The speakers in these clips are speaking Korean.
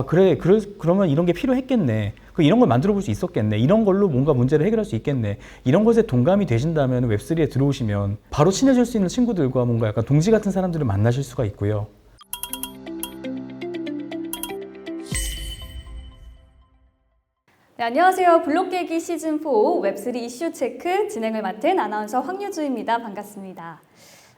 그러면 이런 게 필요했겠네. 이런 걸 만들어 볼 수 있었겠네. 이런 걸로 뭔가 문제를 해결할 수 있겠네. 이런 것에 동감이 되신다면 웹3에 들어오시면 바로 친해질 수 있는 친구들과 뭔가 약간 동지 같은 사람들을 만나실 수가 있고요. 네, 안녕하세요. 블록 깨기 시즌4 웹3 이슈 체크 진행을 맡은 아나운서 황유주입니다. 반갑습니다.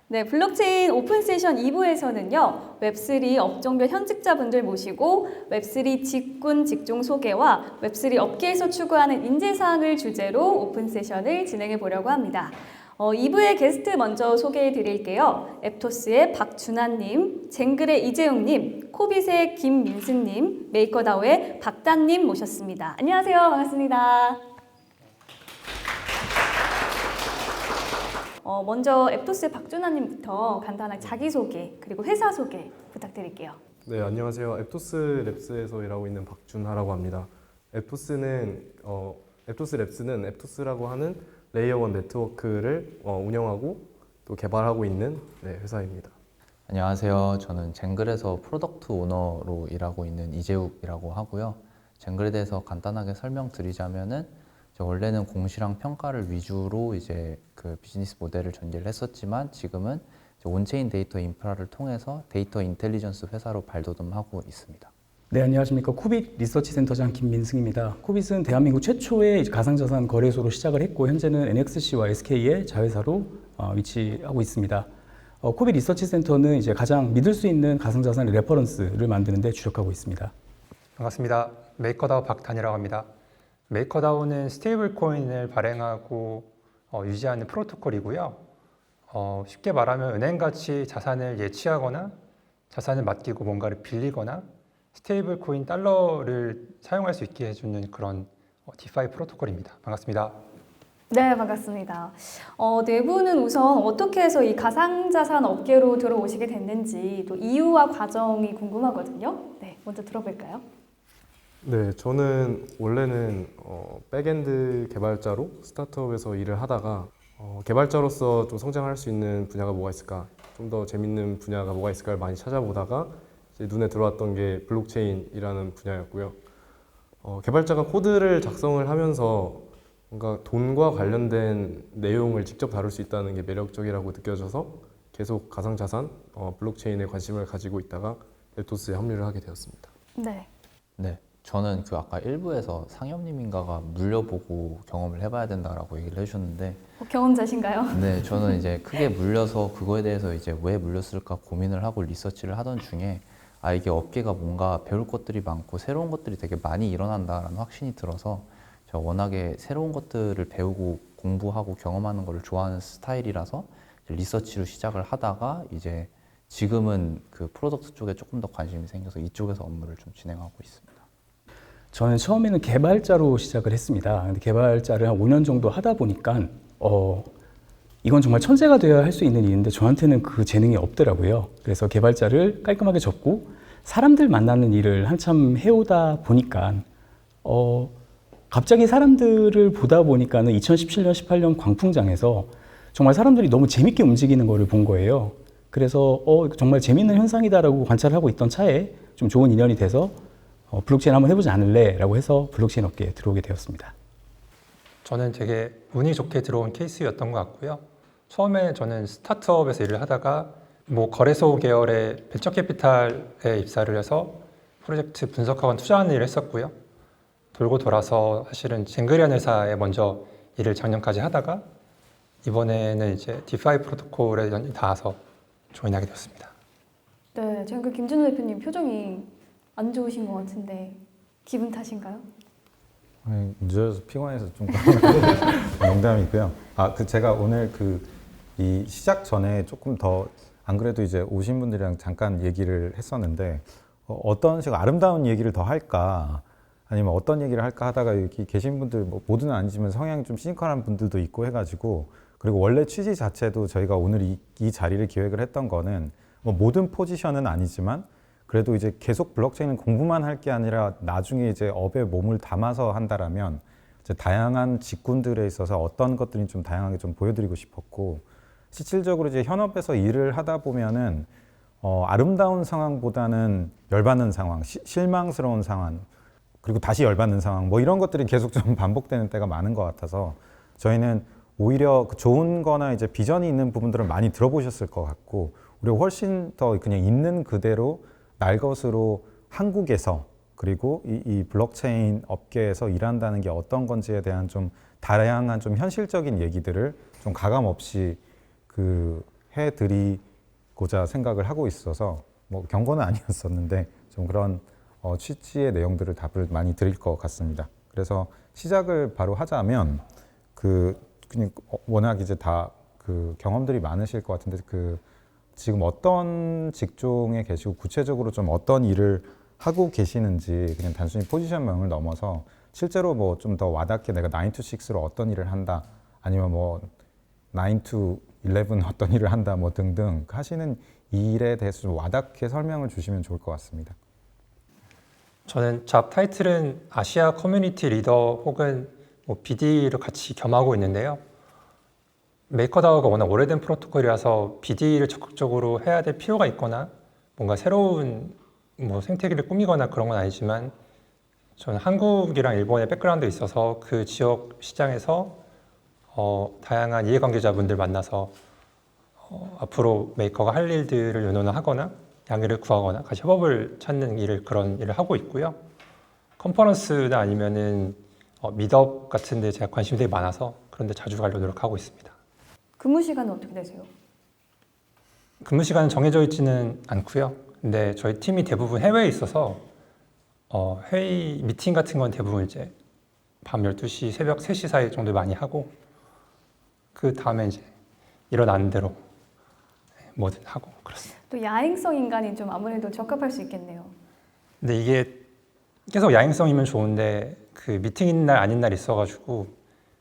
네, 블록체인 오픈 세션 2부에서는요, 웹3 업종별 현직자분들 모시고 웹3 직군 직종 소개와 웹3 업계에서 추구하는 인재사항을 주제로 오픈 세션을 진행해 보려고 합니다. 2부의 게스트 먼저 소개해 드릴게요. 앱토스의 박준하님, 쟁글의 이재용님, 코빗의 김민승님, 메이커다오의 박단님 모셨습니다. 안녕하세요. 반갑습니다. 먼저 앱토스의 박준하님부터 간단하게 자기소개 그리고 회사 소개 부탁드릴게요. 네, 안녕하세요. 앱토스 랩스에서 일하고 있는 박준하라고 합니다. 앱토스 랩스는 앱토스라고 하는 레이어 1 네트워크를 운영하고 또 개발하고 있는 회사입니다. 안녕하세요. 저는 쟁글에서 프로덕트 오너로 일하고 있는 이재욱이라고 하고요. 쟁글에 대해서 간단하게 설명드리자면은 원래는 공시랑 평가를 위주로 이제 그 비즈니스 모델을 전개를 했었지만 지금은 온체인 데이터 인프라를 통해서 데이터 인텔리전스 회사로 발돋움하고 있습니다. 네, 안녕하십니까. 코빗 리서치 센터장 김민승입니다. 코빗은 대한민국 최초의 가상자산 거래소로 시작을 했고 현재는 NXC와 SK의 자회사로 위치하고 있습니다. 코빗 리서치 센터는 이제 가장 믿을 수 있는 가상자산 레퍼런스를 만드는 데 주력하고 있습니다. 반갑습니다. 메이커다오 박단이라고 합니다. 메이커다오는 스테이블 코인을 발행하고 유지하는 프로토콜이고요. 쉽게 말하면 은행같이 자산을 예치하거나 자산을 맡기고 뭔가를 빌리거나 스테이블 코인 달러를 사용할 수 있게 해주는 그런 디파이 프로토콜입니다. 반갑습니다. 네, 반갑습니다. 네 분은 우선 어떻게 해서 이 가상자산 업계로 들어오시게 됐는지 또 이유와 과정이 궁금하거든요. 네, 먼저 들어볼까요? 네, 저는 원래는 백엔드 개발자로 스타트업에서 일을 하다가 개발자로서 좀 성장할 수 있는 분야가 뭐가 있을까, 좀 더 재밌는 분야가 뭐가 있을까를 많이 찾아보다가 이제 눈에 들어왔던 게 블록체인이라는 분야였고요. 개발자가 코드를 작성을 하면서 뭔가 돈과 관련된 내용을 직접 다룰 수 있다는 게 매력적이라고 느껴져서 계속 가상자산, 블록체인에 관심을 가지고 있다가 앱토스에 합류를 하게 되었습니다. 네. 네, 저는 그 아까 1부에서 상엽님인가가 물려보고 경험을 해봐야 된다라고 얘기를 해주셨는데 경험자신가요? 네, 저는 이제 크게 물려서 그거에 대해서 이제 왜 물렸을까 고민을 하고 리서치를 하던 중에 이게 업계가 뭔가 배울 것들이 많고 새로운 것들이 되게 많이 일어난다라는 확신이 들어서 제가 워낙에 새로운 것들을 배우고 공부하고 경험하는 걸 좋아하는 스타일이라서 리서치로 시작을 하다가 이제 지금은 그 프로덕트 쪽에 조금 더 관심이 생겨서 이쪽에서 업무를 좀 진행하고 있습니다. 저는 처음에는 개발자로 시작을 했습니다. 근데 개발자를 한 5년 정도 하다 보니까 이건 정말 천재가 되어야 할 수 있는 일인데 저한테는 그 재능이 없더라고요. 그래서 개발자를 깔끔하게 접고 사람들 만나는 일을 한참 해오다 보니까 갑자기 사람들을 보다 보니까는 2017년, 18년 광풍장에서 정말 사람들이 너무 재밌게 움직이는 거를 본 거예요. 그래서 정말 재밌는 현상이다라고 관찰을 하고 있던 차에 좀 좋은 인연이 돼서 블록체인 한번 해보지 않을래? 라고 해서 블록체인 업계에 들어오게 되었습니다. 저는 되게 운이 좋게 들어온 케이스였던 것 같고요. 처음에 저는 스타트업에서 일을 하다가 거래소 계열의 벤처캐피탈에 입사를 해서 프로젝트 분석학원 투자하는 일을 했었고요. 돌고 돌아서 사실은 쟁글이라는 회사에 먼저 일을 작년까지 하다가 이번에는 이제 디파이 프로토콜에 닿아서 조인하게 되었습니다. 네, 지금 그 김준호 대표님 표정이 안 좋으신 것 같은데 기분 탓인가요? 늦어서 피곤해서 좀 농담이고요. 제가 오늘 이 시작 전에 조금 더 안 그래도 이제 오신 분들이랑 잠깐 얘기를 했었는데 어떤 식으로 아름다운 얘기를 더 할까 아니면 어떤 얘기를 할까 하다가 여기 계신 분들 모두는 아니지만 성향이 좀 시니컬한 분들도 있고 해가지고 그리고 원래 취지 자체도 저희가 오늘 이 자리를 기획을 했던 거는 모든 포지션은 아니지만 그래도 이제 계속 블록체인은 공부만 할 게 아니라 나중에 이제 업에 몸을 담아서 한다라면 이제 다양한 직군들에 있어서 어떤 것들이 좀 다양하게 좀 보여드리고 싶었고 실질적으로 이제 현업에서 일을 하다 보면은 아름다운 상황보다는 열받는 상황, 실망스러운 상황, 그리고 다시 열받는 상황, 뭐 이런 것들이 계속 좀 반복되는 때가 많은 것 같아서 저희는 오히려 그 좋은 거나 이제 비전이 있는 부분들을 많이 들어보셨을 것 같고, 우리가 훨씬 더 그냥 있는 그대로 날 것으로 한국에서, 그리고 이 블록체인 업계에서 일한다는 게 어떤 건지에 대한 좀 다양한 좀 현실적인 얘기들을 좀 가감 없이 해드리고자 생각을 하고 있어서, 뭐 경고는 아니었었는데 좀 그런 취지의 내용들을 답을 많이 드릴 것 같습니다. 그래서 시작을 바로 하자면 그냥 워낙 이제 다 경험들이 많으실 것 같은데 지금 어떤 직종에 계시고 구체적으로 좀 어떤 일을 하고 계시는지, 그냥 단순히 포지션명을 넘어서 실제로 뭐 좀 더 와닿게 내가 9 to 6로 어떤 일을 한다, 아니면 뭐 9 to 11 어떤 일을 한다, 뭐 등등 하시는 일에 대해서 좀 와닿게 설명을 주시면 좋을 것 같습니다. 저는 잡 타이틀은 아시아 커뮤니티 리더 혹은 뭐 BD를 같이 겸하고 있는데요. 메이커다오가 워낙 오래된 프로토콜이라서 BD를 적극적으로 해야 될 필요가 있거나 뭔가 새로운 뭐 생태계를 꾸미거나 그런 건 아니지만, 저는 한국이랑 일본의 백그라운드에 있어서 그 지역 시장에서 다양한 이해관계자분들 만나서 앞으로 메이커가 할 일들을 의논하거나 양해를 구하거나 같이 협업을 찾는 그런 일을 하고 있고요. 컨퍼런스나 아니면은 미드업 같은 데 제가 관심이 되게 많아서 그런 데 자주 가려고 노력하고 있습니다. 근무 시간은 어떻게 되세요? 근무 시간은 정해져 있지는 않고요. 근데 저희 팀이 대부분 해외에 있어서 회의 미팅 같은 건 대부분 이제 밤 12시, 새벽 3시 사이 정도 많이 하고, 그 다음에 이제 일어나는 대로 뭐든 하고 그렇습니다. 또 야행성 인간이 좀 아무래도 적합할 수 있겠네요. 근데 이게 계속 야행성이면 좋은데 그 미팅 있는 날 아닌 날 있어가지고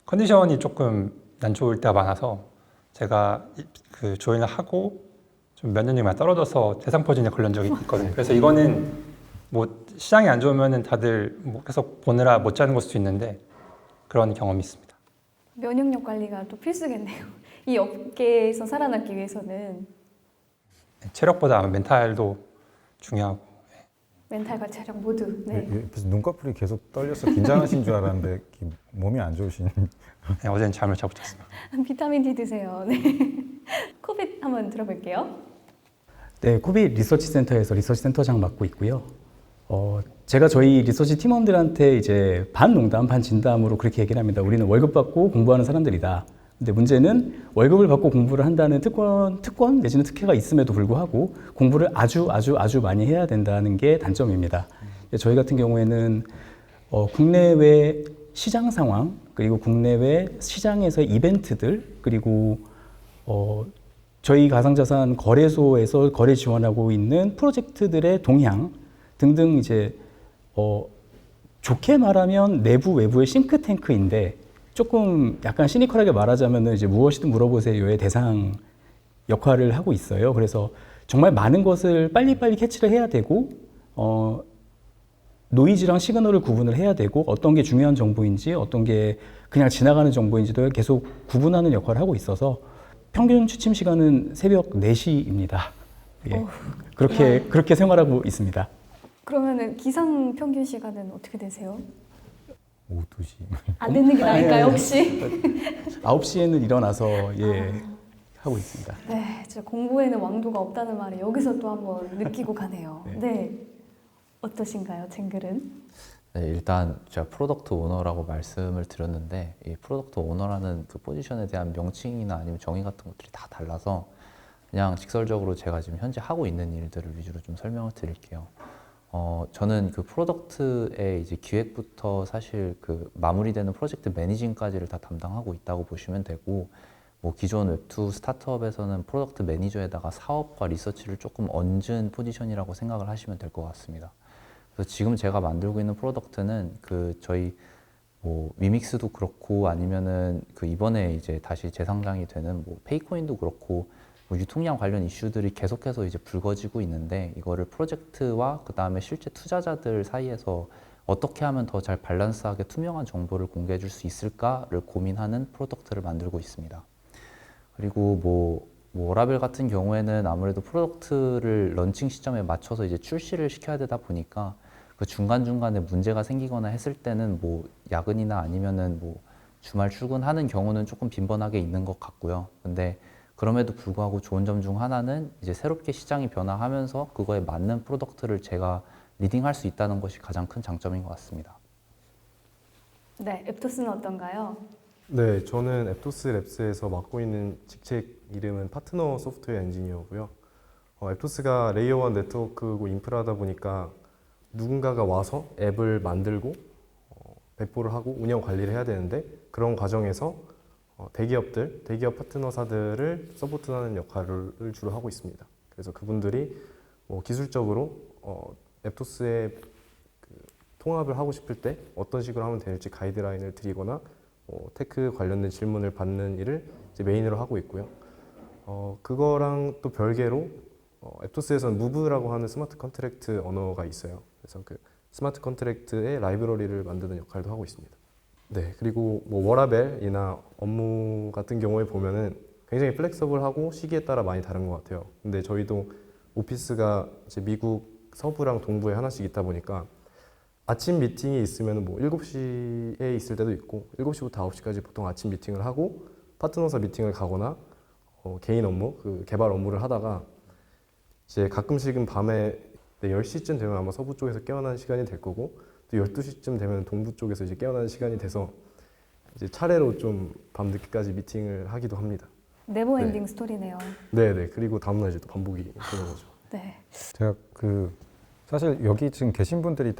컨디션이 조금 안 좋을 때가 많아서 제가 그 조인을 하고 좀 몇 년 정도 떨어져서 대상포진에 걸린 적이 있거든요. 그래서 이거는 뭐 시장이 안 좋으면은 다들 뭐 계속 보느라 못 자는 걸 수도 있는데 그런 경험이 있습니다. 면역력 관리가 또 필수겠네요. 이 업계에서 살아남기 위해서는 체력보다 아마 멘탈도 중요하고. 멘탈과 체력 모두. 네. 옆에서 눈꺼풀이 계속 떨려서 긴장하신 줄 알았는데 몸이 안 좋으신. 네, 어제는 잠을 잘 못 잤습니다. 비타민 D 드세요. 네. 코빗 한번 들어볼게요. 네, 코빗 리서치 센터에서 리서치 센터장 맡고 있고요. 제가 저희 리서치 팀원들한테 이제 반 농담, 반 진담으로 그렇게 얘기를 합니다. 우리는 월급 받고 공부하는 사람들이다. 근데 문제는 월급을 받고 공부를 한다는 특권 내지는 특혜가 있음에도 불구하고 공부를 아주 많이 해야 된다는 게 단점입니다. 저희 같은 경우에는 국내외 시장 상황, 그리고 국내외 시장에서의 이벤트들, 그리고 저희 가상자산 거래소에서 거래 지원하고 있는 프로젝트들의 동향 등등, 이제 좋게 말하면 내부 외부의 싱크탱크인데, 조금 약간 시니컬하게 말하자면은 이제 무엇이든 물어보세요의 대상 역할을 하고 있어요. 그래서 정말 많은 것을 빨리빨리 캐치를 해야 되고, 노이즈랑 시그널을 구분을 해야 되고, 어떤 게 중요한 정보인지 어떤 게 그냥 지나가는 정보인지도 계속 구분하는 역할을 하고 있어서 평균 취침 시간은 새벽 4시입니다. 예. 그렇게 생활하고 있습니다. 그러면은 기상 평균 시간은 어떻게 되세요? 오후 2시. 안 듣는 게 나을까요, 혹시? 9시에는 일어나서 하고 있습니다. 네, 진짜 공부에는 왕도가 없다는 말을 여기서 또 한번 느끼고 가네요. 네. 어떠신가요, 쟁글은? 네, 일단 제가 프로덕트 오너라고 말씀을 드렸는데, 이 프로덕트 오너라는 그 포지션에 대한 명칭이나 아니면 정의 같은 것들이 다 달라서 그냥 직설적으로 제가 지금 현재 하고 있는 일들을 위주로 좀 설명을 드릴게요. 저는 그 프로덕트의 이제 기획부터 사실 그 마무리되는 프로젝트 매니징까지를 다 담당하고 있다고 보시면 되고, 뭐 기존 웹2 스타트업에서는 프로덕트 매니저에다가 사업과 리서치를 조금 얹은 포지션이라고 생각을 하시면 될 것 같습니다. 그래서 지금 제가 만들고 있는 프로덕트는 그 저희 뭐 미믹스도 그렇고, 아니면은 그 이번에 이제 다시 재상장이 되는 뭐 페이코인도 그렇고, 뭐 유통량 관련 이슈들이 계속해서 이제 불거지고 있는데, 이거를 프로젝트와 그 다음에 실제 투자자들 사이에서 어떻게 하면 더 잘 밸런스하게 투명한 정보를 공개해 줄 수 있을까를 고민하는 프로덕트를 만들고 있습니다. 그리고 뭐 뭐 워라벨 같은 경우에는 아무래도 프로덕트를 런칭 시점에 맞춰서 이제 출시를 시켜야 되다 보니까 그 중간중간에 문제가 생기거나 했을 때는 뭐 야근이나 아니면은 뭐 주말 출근하는 경우는 조금 빈번하게 있는 것 같고요. 근데 그럼에도 불구하고 좋은 점 중 하나는 이제 새롭게 시장이 변화하면서 그거에 맞는 프로덕트를 제가 리딩할 수 있다는 것이 가장 큰 장점인 것 같습니다. 네, 앱토스는 어떤가요? 네, 저는 앱토스 랩스에서 맡고 있는 직책 이름은 파트너 소프트웨어 엔지니어고요. 앱토스가 레이어 1 네트워크고 인프라다 보니까 누군가가 와서 앱을 만들고 배포를 하고 운영 관리를 해야 되는데 그런 과정에서 대기업 파트너사들을 서포트하는 역할을 주로 하고 있습니다. 그래서 그분들이 뭐 기술적으로 앱토스에 통합을 하고 싶을 때 어떤 식으로 하면 될지 가이드라인을 드리거나 테크 관련된 질문을 받는 일을 이제 메인으로 하고 있고요. 그거랑 또 별개로 앱토스에서는 무브라고 하는 스마트 컨트랙트 언어가 있어요. 그래서 그 스마트 컨트랙트의 라이브러리를 만드는 역할도 하고 있습니다. 네, 그리고 뭐 워라벨이나 업무 같은 경우에 보면은 굉장히 플렉서블하고 시기에 따라 많이 다른 것 같아요. 근데 저희도 오피스가 이제 미국 서부랑 동부에 하나씩 있다 보니까 아침 미팅이 있으면 뭐 7시에 있을 때도 있고 7시부터 9시까지 보통 아침 미팅을 하고 파트너사 미팅을 가거나 개인 업무, 그 개발 업무를 하다가 이제 가끔씩은 밤에 10시쯤 되면 아마 서부 쪽에서 깨어나는 시간이 될 거고 또 12시쯤 되면 동부 쪽에서 이제 깨어나는 시간이 돼서 이제 차례로 좀 밤늦게까지 미팅을 하기도 합니다. 네버 네. 엔딩 스토리네요. 네네. 그리고 다음날 이제 또 반복이 되는 거죠. 네. 제가 사실 여기 지금 계신 분들이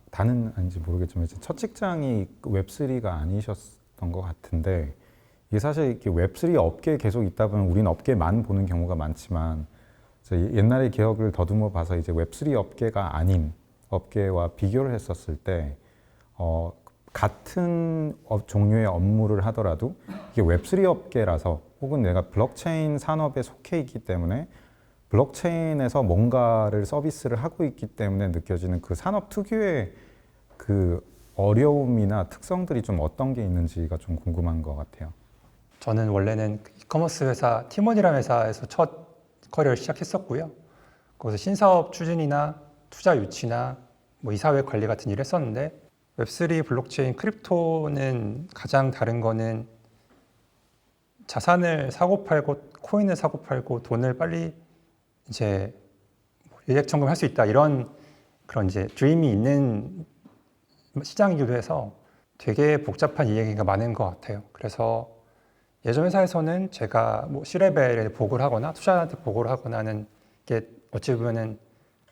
다는 아닌지 모르겠지만 첫 직장이 웹3가 아니셨던 것 같은데 이게 사실 이렇게 웹3 업계에 계속 있다 보면 우리는 업계만 보는 경우가 많지만 옛날의 기억을 더듬어 봐서 이제 웹3 업계가 아닌 업계와 비교를 했었을 때 같은 종류의 업무를 하더라도 이게 웹3 업계라서 혹은 내가 블록체인 산업에 속해 있기 때문에 블록체인에서 뭔가를 서비스를 하고 있기 때문에 느껴지는 그 산업 특유의 그 어려움이나 특성들이 좀 어떤 게 있는지가 좀 궁금한 것 같아요. 저는 원래는 이커머스 회사 티몬이라는 회사에서 첫 커리어를 시작했었고요. 거기서 신사업 추진이나 투자 유치나 뭐 이사회 관리 같은 일을 했었는데 웹3 블록체인 크립토는 가장 다른 거는 자산을 사고 팔고 코인을 사고 팔고 돈을 빨리 이제 예액 청금할 수 있다 이런 그런 이제 드림이 있는 시장이기도 해서 되게 복잡한 이야기가 많은 것 같아요. 그래서 예전 회사에서는 제가 뭐 C레벨에 보고를 하거나 투자자한테 보고를 하거나 하는 게 어찌 보면은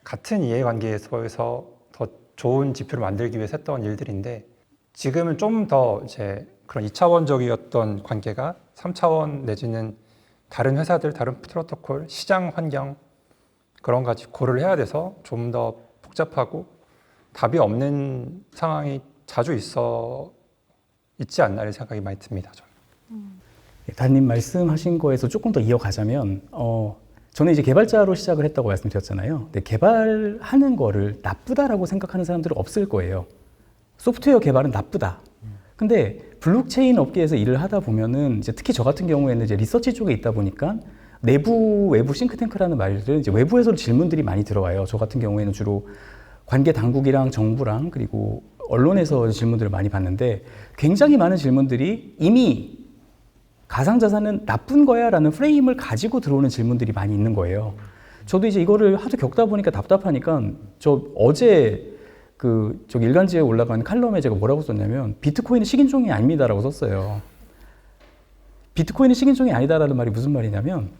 같은 이해관계에서 더 좋은 지표를 만들기 위해서 했던 일들인데 지금은 좀 더 이제 그런 2차원적이었던 관계가 3차원 내지는 다른 회사들, 다른 프로토콜, 시장 환경 그런 가지 고려를 해야 돼서 좀 더 복잡하고 답이 없는 상황이 자주 있지 않나 이런 생각이 많이 듭니다. 저는. 단님 말씀하신 거에서 조금 더 이어가자면 저는 이제 개발자로 시작을 했다고 말씀드렸잖아요. 근데 개발하는 거를 나쁘다라고 생각하는 사람들은 없을 거예요. 소프트웨어 개발은 나쁘다. 근데 블록체인 업계에서 일을 하다 보면은 이제 특히 저 같은 경우에는 이제 리서치 쪽에 있다 보니까 외부 싱크탱크라는 말들은 이제 외부에서 질문들이 많이 들어와요. 저 같은 경우에는 주로 관계 당국이랑 정부랑 그리고 언론에서 질문들을 많이 받는데 굉장히 많은 질문들이 이미 가상자산은 나쁜 거야 라는 프레임을 가지고 들어오는 질문들이 많이 있는 거예요. 저도 이제 이거를 하도 겪다 보니까 답답하니까 저 어제 저기 일간지에 올라간 칼럼에 제가 뭐라고 썼냐면 비트코인은 식인종이 아닙니다라고 썼어요. 비트코인은 식인종이 아니다라는 말이 무슨 말이냐면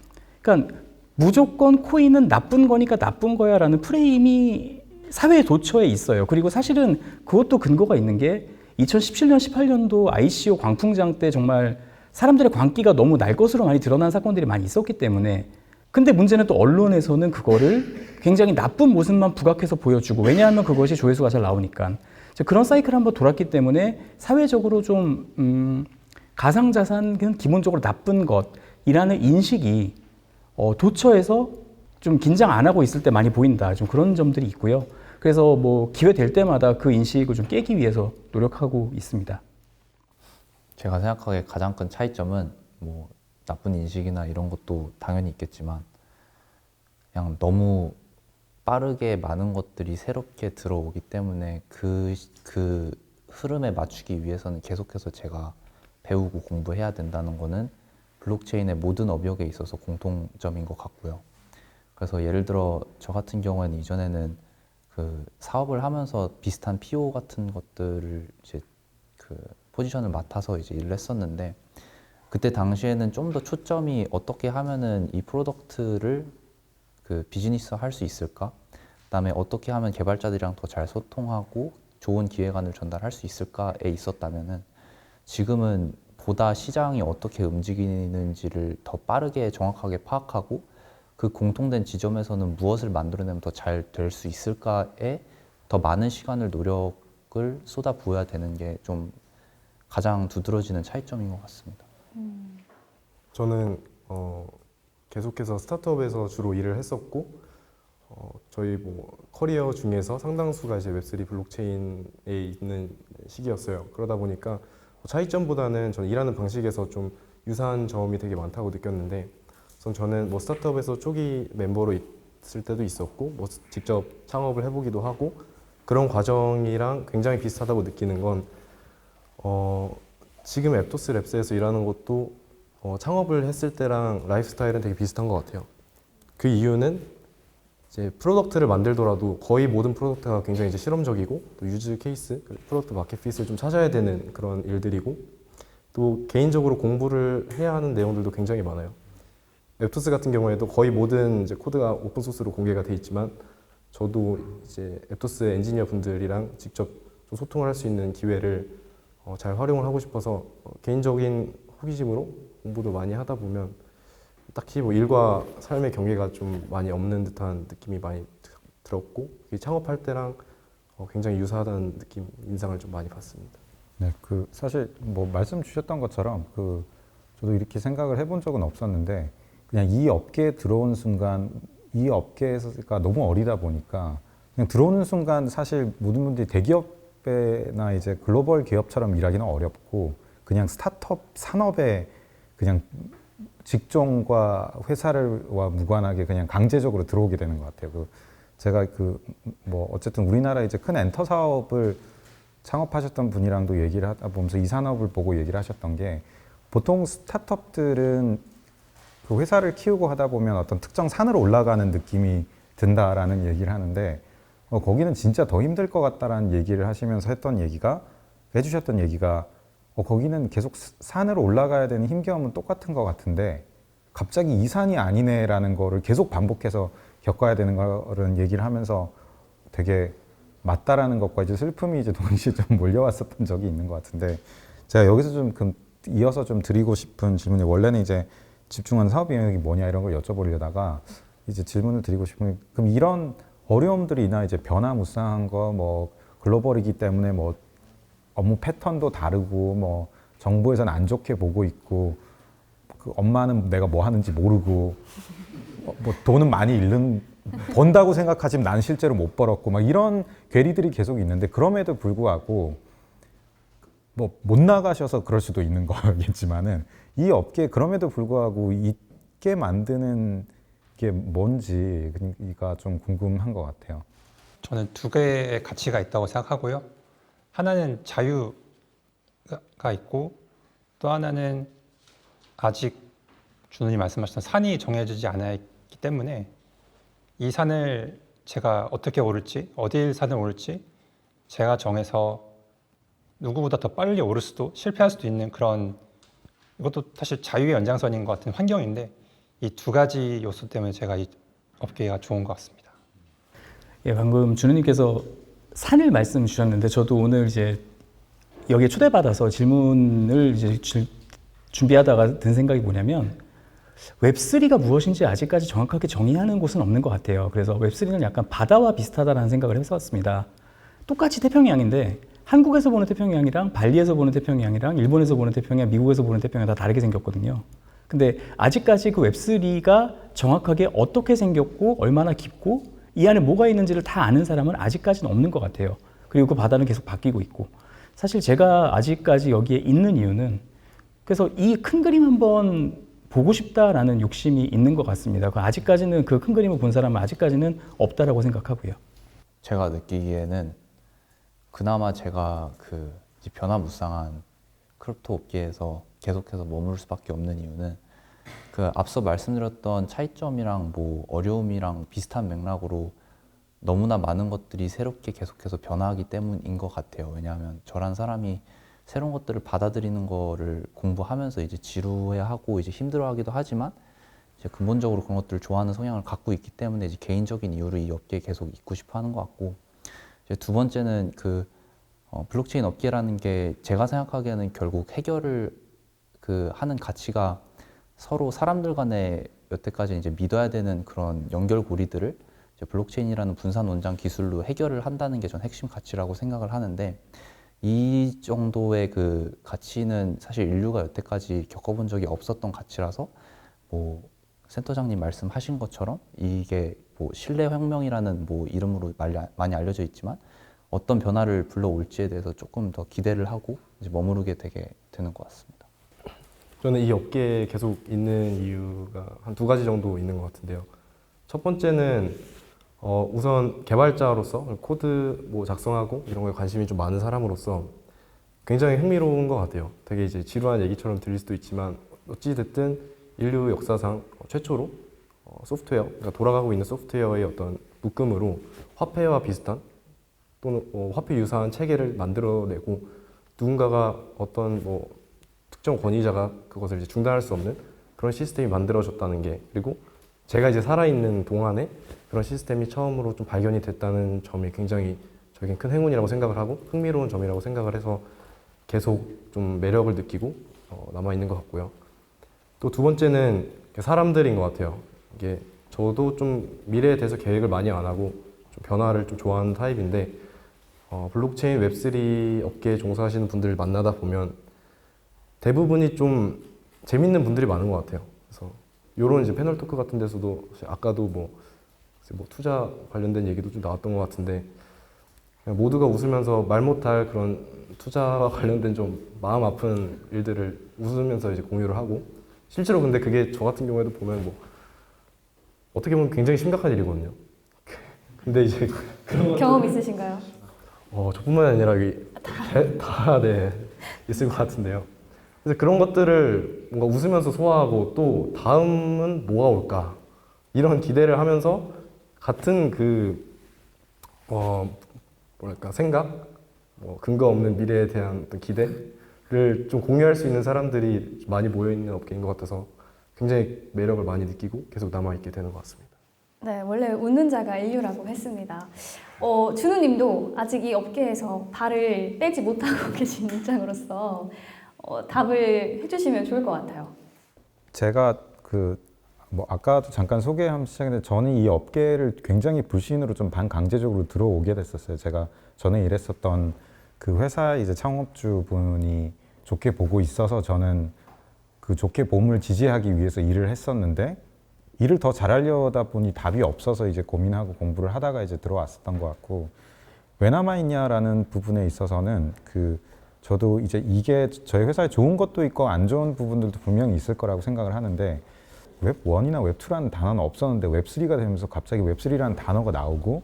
그러니까 무조건 코인은 나쁜 거니까 나쁜 거야 라는 프레임이 사회 도처에 있어요. 그리고 사실은 그것도 근거가 있는 게 2017년, 18년도 ICO 광풍장 때 정말 사람들의 광기가 너무 날 것으로 많이 드러난 사건들이 많이 있었기 때문에 근데 문제는 또 언론에서는 그거를 굉장히 나쁜 모습만 부각해서 보여주고 왜냐하면 그것이 조회수가 잘 나오니까 그런 사이클을 한번 돌았기 때문에 사회적으로 좀 가상자산은 기본적으로 나쁜 것이라는 인식이 도처에서 좀 긴장 안 하고 있을 때 많이 보인다. 좀 그런 점들이 있고요. 그래서 뭐 기회 될 때마다 그 인식을 좀 깨기 위해서 노력하고 있습니다. 제가 생각하기에 가장 큰 차이점은 뭐 나쁜 인식이나 이런 것도 당연히 있겠지만 그냥 너무 빠르게 많은 것들이 새롭게 들어오기 때문에 그 흐름에 맞추기 위해서는 계속해서 제가 배우고 공부해야 된다는 거는 블록체인의 모든 업역에 있어서 공통점인 것 같고요. 그래서 예를 들어 저 같은 경우에는 이전에는 그 사업을 하면서 비슷한 PO 같은 것들을 이제 그 포지션을 맡아서 이제 일을 했었는데 그때 당시에는 좀 더 초점이 어떻게 하면은 이 프로덕트를 그 비즈니스 할 수 있을까? 그다음에 어떻게 하면 개발자들이랑 더 잘 소통하고 좋은 기획안을 전달할 수 있을까에 있었다면은 지금은 보다 시장이 어떻게 움직이는지를 더 빠르게 정확하게 파악하고 그 공통된 지점에서는 무엇을 만들어내면 더 잘 될 수 있을까에 더 많은 시간을 노력을 쏟아 부어야 되는 게 좀 가장 두드러지는 차이점인 것 같습니다. 저는 계속해서 스타트업에서 주로 일을 했었고 저희 뭐 커리어 중에서 상당수가 이제 웹3 블록체인에 있는 시기였어요. 그러다 보니까 차이점보다는 저는 일하는 방식에서 좀 유사한 점이 되게 많다고 느꼈는데 저는 뭐 스타트업에서 초기 멤버로 있을 때도 있었고 뭐 직접 창업을 해보기도 하고 그런 과정이랑 굉장히 비슷하다고 느끼는 건 지금 앱토스 랩스에서 일하는 것도 창업을 했을 때랑 라이프 스타일은 되게 비슷한 것 같아요. 그 이유는 이제 프로덕트를 만들더라도 거의 모든 프로덕트가 굉장히 이제 실험적이고 또 유즈 케이스, 프로덕트 마켓 핏을 좀 찾아야 되는 그런 일들이고 또 개인적으로 공부를 해야 하는 내용들도 굉장히 많아요. 앱토스 같은 경우에도 거의 모든 이제 코드가 오픈 소스로 공개가 돼 있지만 저도 이제 앱토스 엔지니어 분들이랑 직접 좀 소통을 할 수 있는 기회를 잘 활용을 하고 싶어서 개인적인 호기심으로 공부도 많이 하다 보면 딱히 뭐 일과 삶의 경계가 좀 많이 없는 듯한 느낌이 많이 들었고 창업할 때랑 굉장히 유사하다는 느낌, 인상을 좀 많이 받습니다. 네, 그 사실 뭐 말씀 주셨던 것처럼 그 저도 이렇게 생각을 해본 적은 없었는데 그냥 이 업계에 들어온 순간 이 업계가 너무 어리다 보니까 그냥 들어오는 순간 사실 모든 분들이 대기업이나 이제 글로벌 기업처럼 일하기는 어렵고 그냥 스타트업 산업에 그냥 직종과 회사와 무관하게 그냥 강제적으로 들어오게 되는 것 같아요. 제가 뭐 어쨌든 우리나라 이제 큰 엔터 사업을 창업하셨던 분이랑도 얘기를 하다 보면서 이 산업을 보고 얘기를 하셨던 게 보통 스타트업들은 그 회사를 키우고 하다 보면 어떤 특정 산으로 올라가는 느낌이 든다라는 얘기를 하는데 거기는 진짜 더 힘들 것 같다라는 얘기를 하시면서 해주셨던 얘기가 거기는 계속 산으로 올라가야 되는 힘겨움은 똑같은 것 같은데 갑자기 이 산이 아니네라는 거를 계속 반복해서 겪어야 되는 거는 얘기를 하면서 되게 맞다라는 것과 이제 슬픔이 이제 동시에 좀 몰려왔었던 적이 있는 것 같은데 제가 여기서 좀 이어서 좀 드리고 싶은 질문이 원래는 이제 집중하는 사업 영역이 뭐냐 이런 걸 여쭤보려다가 이제 질문을 드리고 싶은 그럼 이런 어려움들이나 이제 변화무쌍한 거 뭐 글로벌이기 때문에 뭐 업무 패턴도 다르고 뭐 정부에서는 안 좋게 보고 있고 그 엄마는 내가 뭐 하는지 모르고 뭐 돈은 많이 번다고 생각하지만 난 실제로 못 벌었고 막 이런 괴리들이 계속 있는데 그럼에도 불구하고 뭐 못 나가셔서 그럴 수도 있는 거겠지만은 이 업계 그럼에도 불구하고 있게 만드는 게 뭔지가 좀 궁금한 것 같아요. 저는 두 개의 가치가 있다고 생각하고요. 하나는 자유가 있고 또 하나는 아직 준호님 말씀하셨던 산이 정해지지 않아 있기 때문에 이 산을 제가 어떻게 오를지 어디에 산을 오를지 제가 정해서 누구보다 더 빨리 오를 수도 실패할 수도 있는 그런 이것도 사실 자유의 연장선인 것 같은 환경인데 이 두 가지 요소 때문에 제가 이 업계가 좋은 것 같습니다. 예, 방금 준우님께서 산을 말씀 주셨는데 저도 오늘 이제 여기에 초대받아서 질문을 이제 준비하다가 든 생각이 뭐냐면 웹3가 무엇인지 아직까지 정확하게 정의하는 곳은 없는 것 같아요. 그래서 웹3는 약간 바다와 비슷하다는 생각을 했었습니다. 똑같이 태평양인데 한국에서 보는 태평양이랑 발리에서 보는 태평양이랑 일본에서 보는 태평양, 미국에서 보는 태평양 다 다르게 생겼거든요. 근데 아직까지 그 웹3가 정확하게 어떻게 생겼고 얼마나 깊고 이 안에 뭐가 있는지를 다 아는 사람은 아직까지는 없는 것 같아요. 그리고 그 바다는 계속 바뀌고 있고 사실 제가 아직까지 여기에 있는 이유는 그래서 이 큰 그림 한번 보고 싶다라는 욕심이 있는 것 같습니다. 아직까지는 그 큰 그림을 본 사람은 아직까지는 없다라고 생각하고요. 제가 느끼기에는 그나마 제가 그 이제 변화무쌍한 크립토 업계에서 계속해서 머무를 수밖에 없는 이유는 그 앞서 말씀드렸던 차이점이랑 뭐 어려움이랑 비슷한 맥락으로 너무나 많은 것들이 새롭게 계속해서 변화하기 때문인 것 같아요. 왜냐하면 저란 사람이 새로운 것들을 받아들이는 거를 공부하면서 이제 지루해하고 이제 힘들어하기도 하지만 이제 근본적으로 그런 것들을 좋아하는 성향을 갖고 있기 때문에 이제 개인적인 이유로 이 업계에 계속 있고 싶어하는 것 같고, 이제 두 번째는 그 블록체인 업계라는 게 제가 생각하기에는 결국 해결을 그 하는 가치가 서로 사람들 간에 여태까지 이제 믿어야 되는 그런 연결고리들을 이제 블록체인이라는 분산 원장 기술로 해결을 한다는 게 전 핵심 가치라고 생각을 하는데, 이 정도의 그 가치는 사실 인류가 여태까지 겪어본 적이 없었던 가치라서 뭐 센터장님 말씀하신 것처럼 이게 뭐 신뢰혁명이라는 뭐 이름으로 많이 알려져 있지만 어떤 변화를 불러올지에 대해서 조금 더 기대를 하고 이제 머무르게 되게 되는 것 같습니다. 저는 이 업계에 계속 있는 이유가 한 두 가지 정도 있는 것 같은데요. 첫 번째는 우선 개발자로서 코드 뭐 작성하고 이런 거에 관심이 좀 많은 사람으로서 굉장히 흥미로운 것 같아요. 되게 이제 지루한 얘기처럼 들릴 수도 있지만 어찌 됐든 인류 역사상 최초로 소프트웨어, 그러니까 돌아가고 있는 소프트웨어의 어떤 묶음으로 화폐와 비슷한 또는 화폐 유사한 체계를 만들어내고 누군가가 어떤 뭐 특정 권위자가 그것을 이제 중단할 수 없는 그런 시스템이 만들어졌다는 게, 그리고 제가 이제 살아있는 동안에 그런 시스템이 처음으로 좀 발견이 됐다는 점이 굉장히 저에겐 큰 행운이라고 생각을 하고 흥미로운 점이라고 생각을 해서 계속 좀 매력을 느끼고 남아있는 것 같고요. 또 두 번째는 사람들인 것 같아요. 이게 저도 좀 미래에 대해서 계획을 많이 안 하고 좀 변화를 좀 좋아하는 타입인데 블록체인 웹3 업계에 종사하시는 분들을 만나다 보면 대부분이 좀 재밌는 분들이 많은 것 같아요. 그래서 이런 이제 패널 토크 같은 데서도 아까도 뭐 투자 관련된 얘기도 좀 나왔던 것 같은데 그냥 모두가 웃으면서 말 못할 그런 투자와 관련된 좀 마음 아픈 일들을 웃으면서 이제 공유를 하고, 실제로 근데 그게 저 같은 경우에도 보면 뭐 어떻게 보면 굉장히 심각한 일이거든요. 근데 이제 경험 있으신가요? 저뿐만 아니라 다 네, 있을 것 같은데요. 그래서 그런 것들을 뭔가 웃으면서 소화하고 또 다음은 뭐가 올까 이런 기대를 하면서 같은 뭐랄까 생각, 근거 없는 미래에 대한 어떤 기대를 좀 공유할 수 있는 사람들이 많이 모여 있는 업계인 것 같아서 굉장히 매력을 많이 느끼고 계속 남아 있게 되는 것 같습니다. 네, 원래 웃는 자가 인류라고 했습니다. 준우님도 아직 이 업계에서 발을 빼지 못하고 계신 입장으로서 답을 해주시면 좋을 것 같아요. 제가 뭐 아까도 잠깐 소개하면서 시작했는데 저는 이 업계를 굉장히 불신으로 좀 반강제적으로 들어오게 됐었어요. 제가 전에 일했었던 그 회사 이제 창업주 분이 좋게 보고 있어서 저는 그 좋게 봄을 지지하기 위해서 일을 했었는데, 일을 더 잘하려다 보니 답이 없어서 이제 고민하고 공부를 하다가 이제 들어왔었던 것 같고, 왜 남아있냐라는 부분에 있어서는 저도 이제 이게 저희 회사에 좋은 것도 있고 안 좋은 부분들도 분명히 있을 거라고 생각을 하는데, 웹1이나 웹2라는 단어는 없었는데 웹3가 되면서 갑자기 웹3라는 단어가 나오고,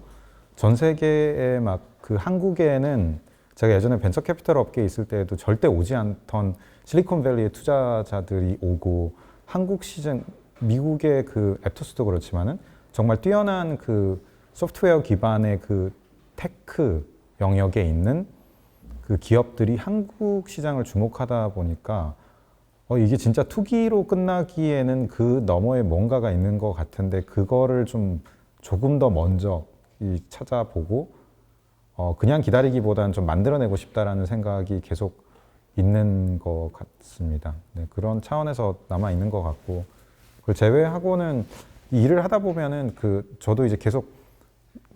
전 세계에 막 한국에는 제가 예전에 벤처 캐피털 업계에 있을 때에도 절대 오지 않던 실리콘밸리의 투자자들이 오고, 한국 시장, 미국의 애프터스도 그렇지만은 정말 뛰어난 소프트웨어 기반의 테크 영역에 있는 기업들이 한국 시장을 주목하다 보니까 이게 진짜 투기로 끝나기에는 그 너머에 뭔가가 있는 것 같은데, 그거를 좀 조금 더 먼저 찾아보고 그냥 기다리기보다는 좀 만들어내고 싶다라는 생각이 계속 있는 것 같습니다. 네, 그런 차원에서 남아 있는 것 같고, 그걸 제외하고는 이 일을 하다 보면은 저도 이제 계속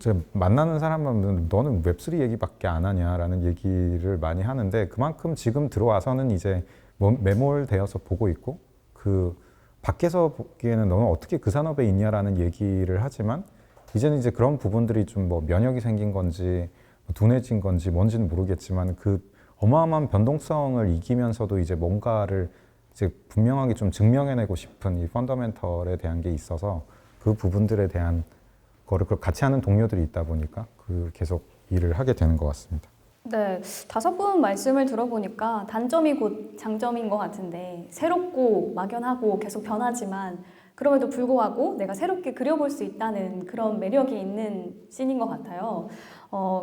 제가 만나는 사람은 너는 웹3 얘기밖에 안 하냐라는 얘기를 많이 하는데, 그만큼 지금 들어와서는 이제 매몰되어서 보고 있고, 밖에서 보기에는 너는 어떻게 그 산업에 있냐라는 얘기를 하지만, 이제는 이제 그런 부분들이 좀 뭐 면역이 생긴 건지 둔해진 건지 뭔지는 모르겠지만 어마어마한 변동성을 이기면서도 이제 뭔가를 이제 분명하게 좀 증명해내고 싶은 이 펀더멘털에 대한 게 있어서 그 부분들에 대한 거를 같이 하는 동료들이 있다 보니까 그 계속 일을 하게 되는 것 같습니다. 네, 5분 말씀을 들어보니까 단점이 곧 장점인 것 같은데 새롭고 막연하고 계속 변하지만 그럼에도 불구하고 내가 새롭게 그려볼 수 있다는 그런 매력이 있는 씬인 것 같아요.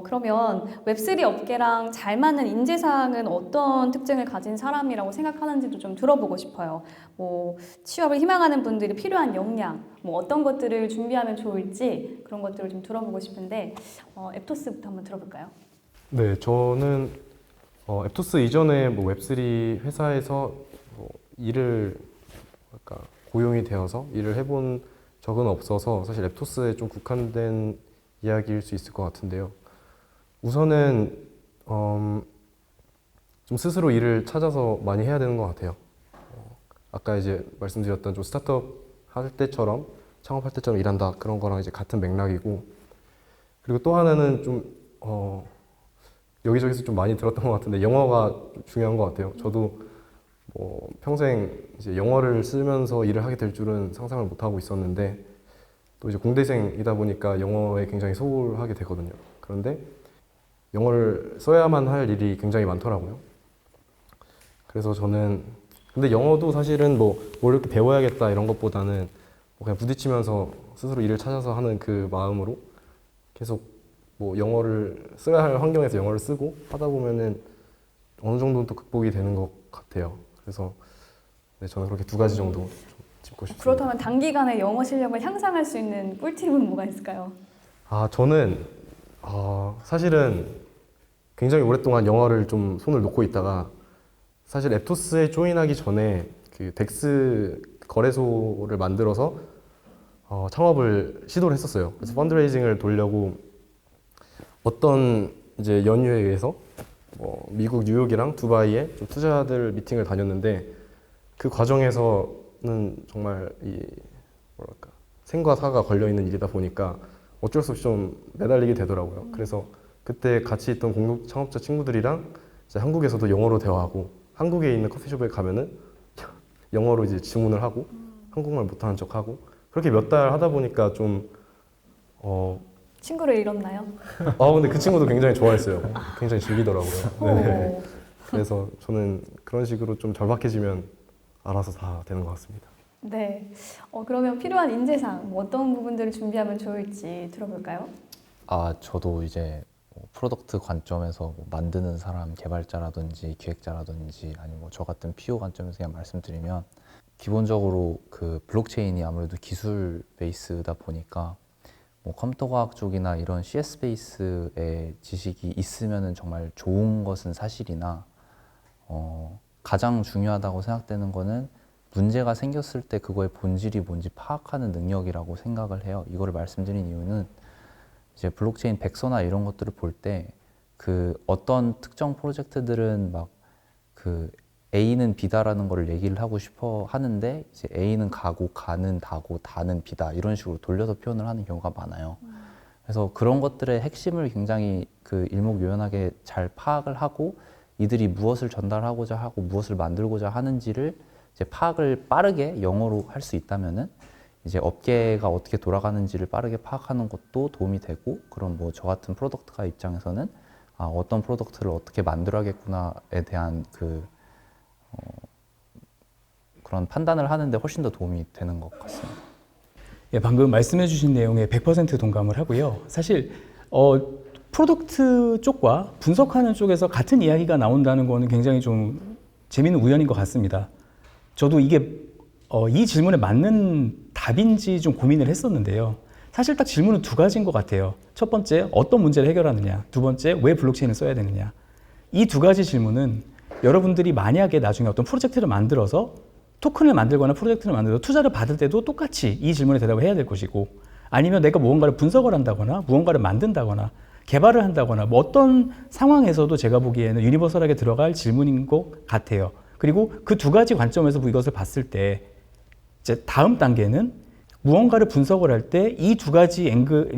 그러면 웹3 업계랑 잘 맞는 인재상은 어떤 특징을 가진 사람이라고 생각하는지도 좀 들어보고 싶어요. 뭐 취업을 희망하는 분들이 필요한 역량, 뭐 어떤 것들을 준비하면 좋을지 그런 것들을 좀 들어보고 싶은데 앱토스부터 한번 들어볼까요? 네, 저는 앱토스 이전에 뭐 웹3 회사에서 뭐 일을 그러니까 고용이 되어서 일을 해본 적은 없어서 사실 앱토스에 좀 국한된 이야기일 수 있을 것 같은데요. 우선은 좀 스스로 일을 찾아서 많이 해야 되는 것 같아요. 아까 이제 말씀드렸던 좀 스타트업 할 때처럼 창업할 때처럼 일한다 그런 거랑 이제 같은 맥락이고, 그리고 또 하나는 좀 여기저기서 좀 많이 들었던 것 같은데 영어가 좀 중요한 것 같아요. 저도 뭐 평생 이제 영어를 쓰면서 일을 하게 될 줄은 상상을 못 하고 있었는데 또 이제 공대생이다 보니까 영어에 굉장히 소홀하게 되거든요. 그런데 영어를 써야만 할 일이 굉장히 많더라고요. 그래서 저는 근데 영어도 사실은 뭘 이렇게 배워야겠다 이런 것보다는 뭐 그냥 부딪히면서 스스로 일을 찾아서 하는 그 마음으로 계속 뭐 영어를 써야 할 환경에서 영어를 쓰고 하다 보면은 어느 정도는 또 극복이 되는 것 같아요. 그래서 네, 저는 그렇게 2가지 정도 좀 짚고 싶습니다. 그렇다면 단기간에 영어 실력을 향상할 수 있는 꿀팁은 뭐가 있을까요? 저는 사실은 굉장히 오랫동안 영어를 좀 손을 놓고 있다가 사실 앱토스에 조인하기 전에 그 덱스 거래소를 만들어서 창업을 시도를 했었어요. 그래서 펀드레이징을 돌려고 어떤 이제 연유에 의해서 미국 뉴욕이랑 두바이에 좀 투자자들 미팅을 다녔는데 그 과정에서는 정말 생과 사가 걸려 있는 일이다 보니까 어쩔 수 없이 좀 매달리게 되더라고요. 그래서 그때 같이 있던 공동 창업자 친구들이랑 이제 한국에서도 영어로 대화하고 한국에 있는 커피숍에 가면은 영어로 이제 주문을 하고 한국말 못하는 척하고 그렇게 몇 달 하다 보니까 좀 친구를 잃었나요? 근데 그 친구도 굉장히 좋아했어요. 굉장히 즐기더라고요. 네. 오. 그래서 저는 그런 식으로 좀 절박해지면 알아서 다 되는 것 같습니다. 네. 그러면 필요한 인재상 뭐 어떤 부분들을 준비하면 좋을지 들어볼까요? 저도 이제 뭐 프로덕트 관점에서 뭐 만드는 사람, 개발자라든지 기획자라든지 아니면 뭐 저 같은 PO 관점에서 그냥 말씀드리면 기본적으로 그 블록체인이 아무래도 기술 베이스다 보니까 뭐 컴퓨터 과학 쪽이나 이런 CS 베이스의 지식이 있으면은 정말 좋은 것은 사실이나 가장 중요하다고 생각되는 거는 문제가 생겼을 때 그거의 본질이 뭔지 파악하는 능력이라고 생각을 해요. 이거를 말씀드린 이유는 이제 블록체인 백서나 이런 것들을 볼 때 그 어떤 특정 프로젝트들은 막 그 A는 B다라는 거를 얘기를 하고 싶어 하는데 이제 A는 가고 가는 다고 다는 B다 이런 식으로 돌려서 표현을 하는 경우가 많아요. 그래서 그런 것들의 핵심을 굉장히 그 일목요연하게 잘 파악을 하고 이들이 무엇을 전달하고자 하고 무엇을 만들고자 하는지를 이제 파악을 빠르게 영어로 할 수 있다면은 이제 업계가 어떻게 돌아가는지를 빠르게 파악하는 것도 도움이 되고, 그럼 뭐 저 같은 프로덕트가 입장에서는 어떤 프로덕트를 어떻게 만들어야겠구나에 대한 그런 판단을 하는데 훨씬 더 도움이 되는 것 같습니다. 예, 방금 말씀해주신 내용에 100% 동감을 하고요. 사실 프로덕트 쪽과 분석하는 쪽에서 같은 이야기가 나온다는 거는 굉장히 좀 재미있는 우연인 것 같습니다. 저도 이게 이 질문에 맞는 답인지 좀 고민을 했었는데요. 사실 딱 질문은 2가지인 것 같아요. 첫 번째, 어떤 문제를 해결하느냐. 2번째, 왜 블록체인을 써야 되느냐. 이 2가지 질문은 여러분들이 만약에 나중에 어떤 프로젝트를 만들어서 토큰을 만들거나 프로젝트를 만들어서 투자를 받을 때도 똑같이 이 질문에 대답을 해야 될 것이고, 아니면 내가 무언가를 분석을 한다거나 무언가를 만든다거나 개발을 한다거나 뭐 어떤 상황에서도 제가 보기에는 유니버설하게 들어갈 질문인 것 같아요. 그리고 그 2가지 관점에서 이것을 봤을 때 이제 다음 단계는 무언가를 분석을 할 때 이 2가지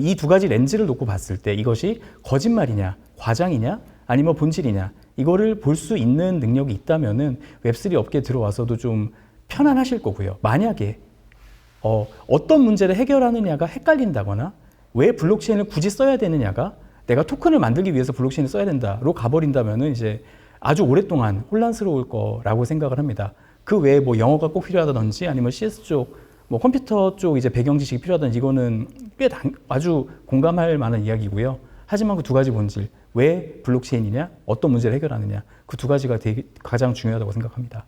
이 2가지 렌즈를 놓고 봤을 때 이것이 거짓말이냐, 과장이냐, 아니면 본질이냐, 이거를 볼 수 있는 능력이 있다면은 웹3 업계에 들어와서도 좀 편안하실 거고요. 만약에 어떤 문제를 해결하느냐가 헷갈린다거나 왜 블록체인을 굳이 써야 되느냐가 내가 토큰을 만들기 위해서 블록체인을 써야 된다로 가버린다면은 이제 아주 오랫동안 혼란스러울 거라고 생각을 합니다. 그 외에 뭐 영어가 꼭 필요하다든지 아니면 CS 쪽, 뭐 컴퓨터 쪽 이제 배경 지식이 필요하다든지 이거는 아주 공감할 만한 이야기고요. 하지만 그 두 가지 본질, 왜 블록체인이냐, 어떤 문제를 해결하느냐, 그 두 가지가 가장 중요하다고 생각합니다.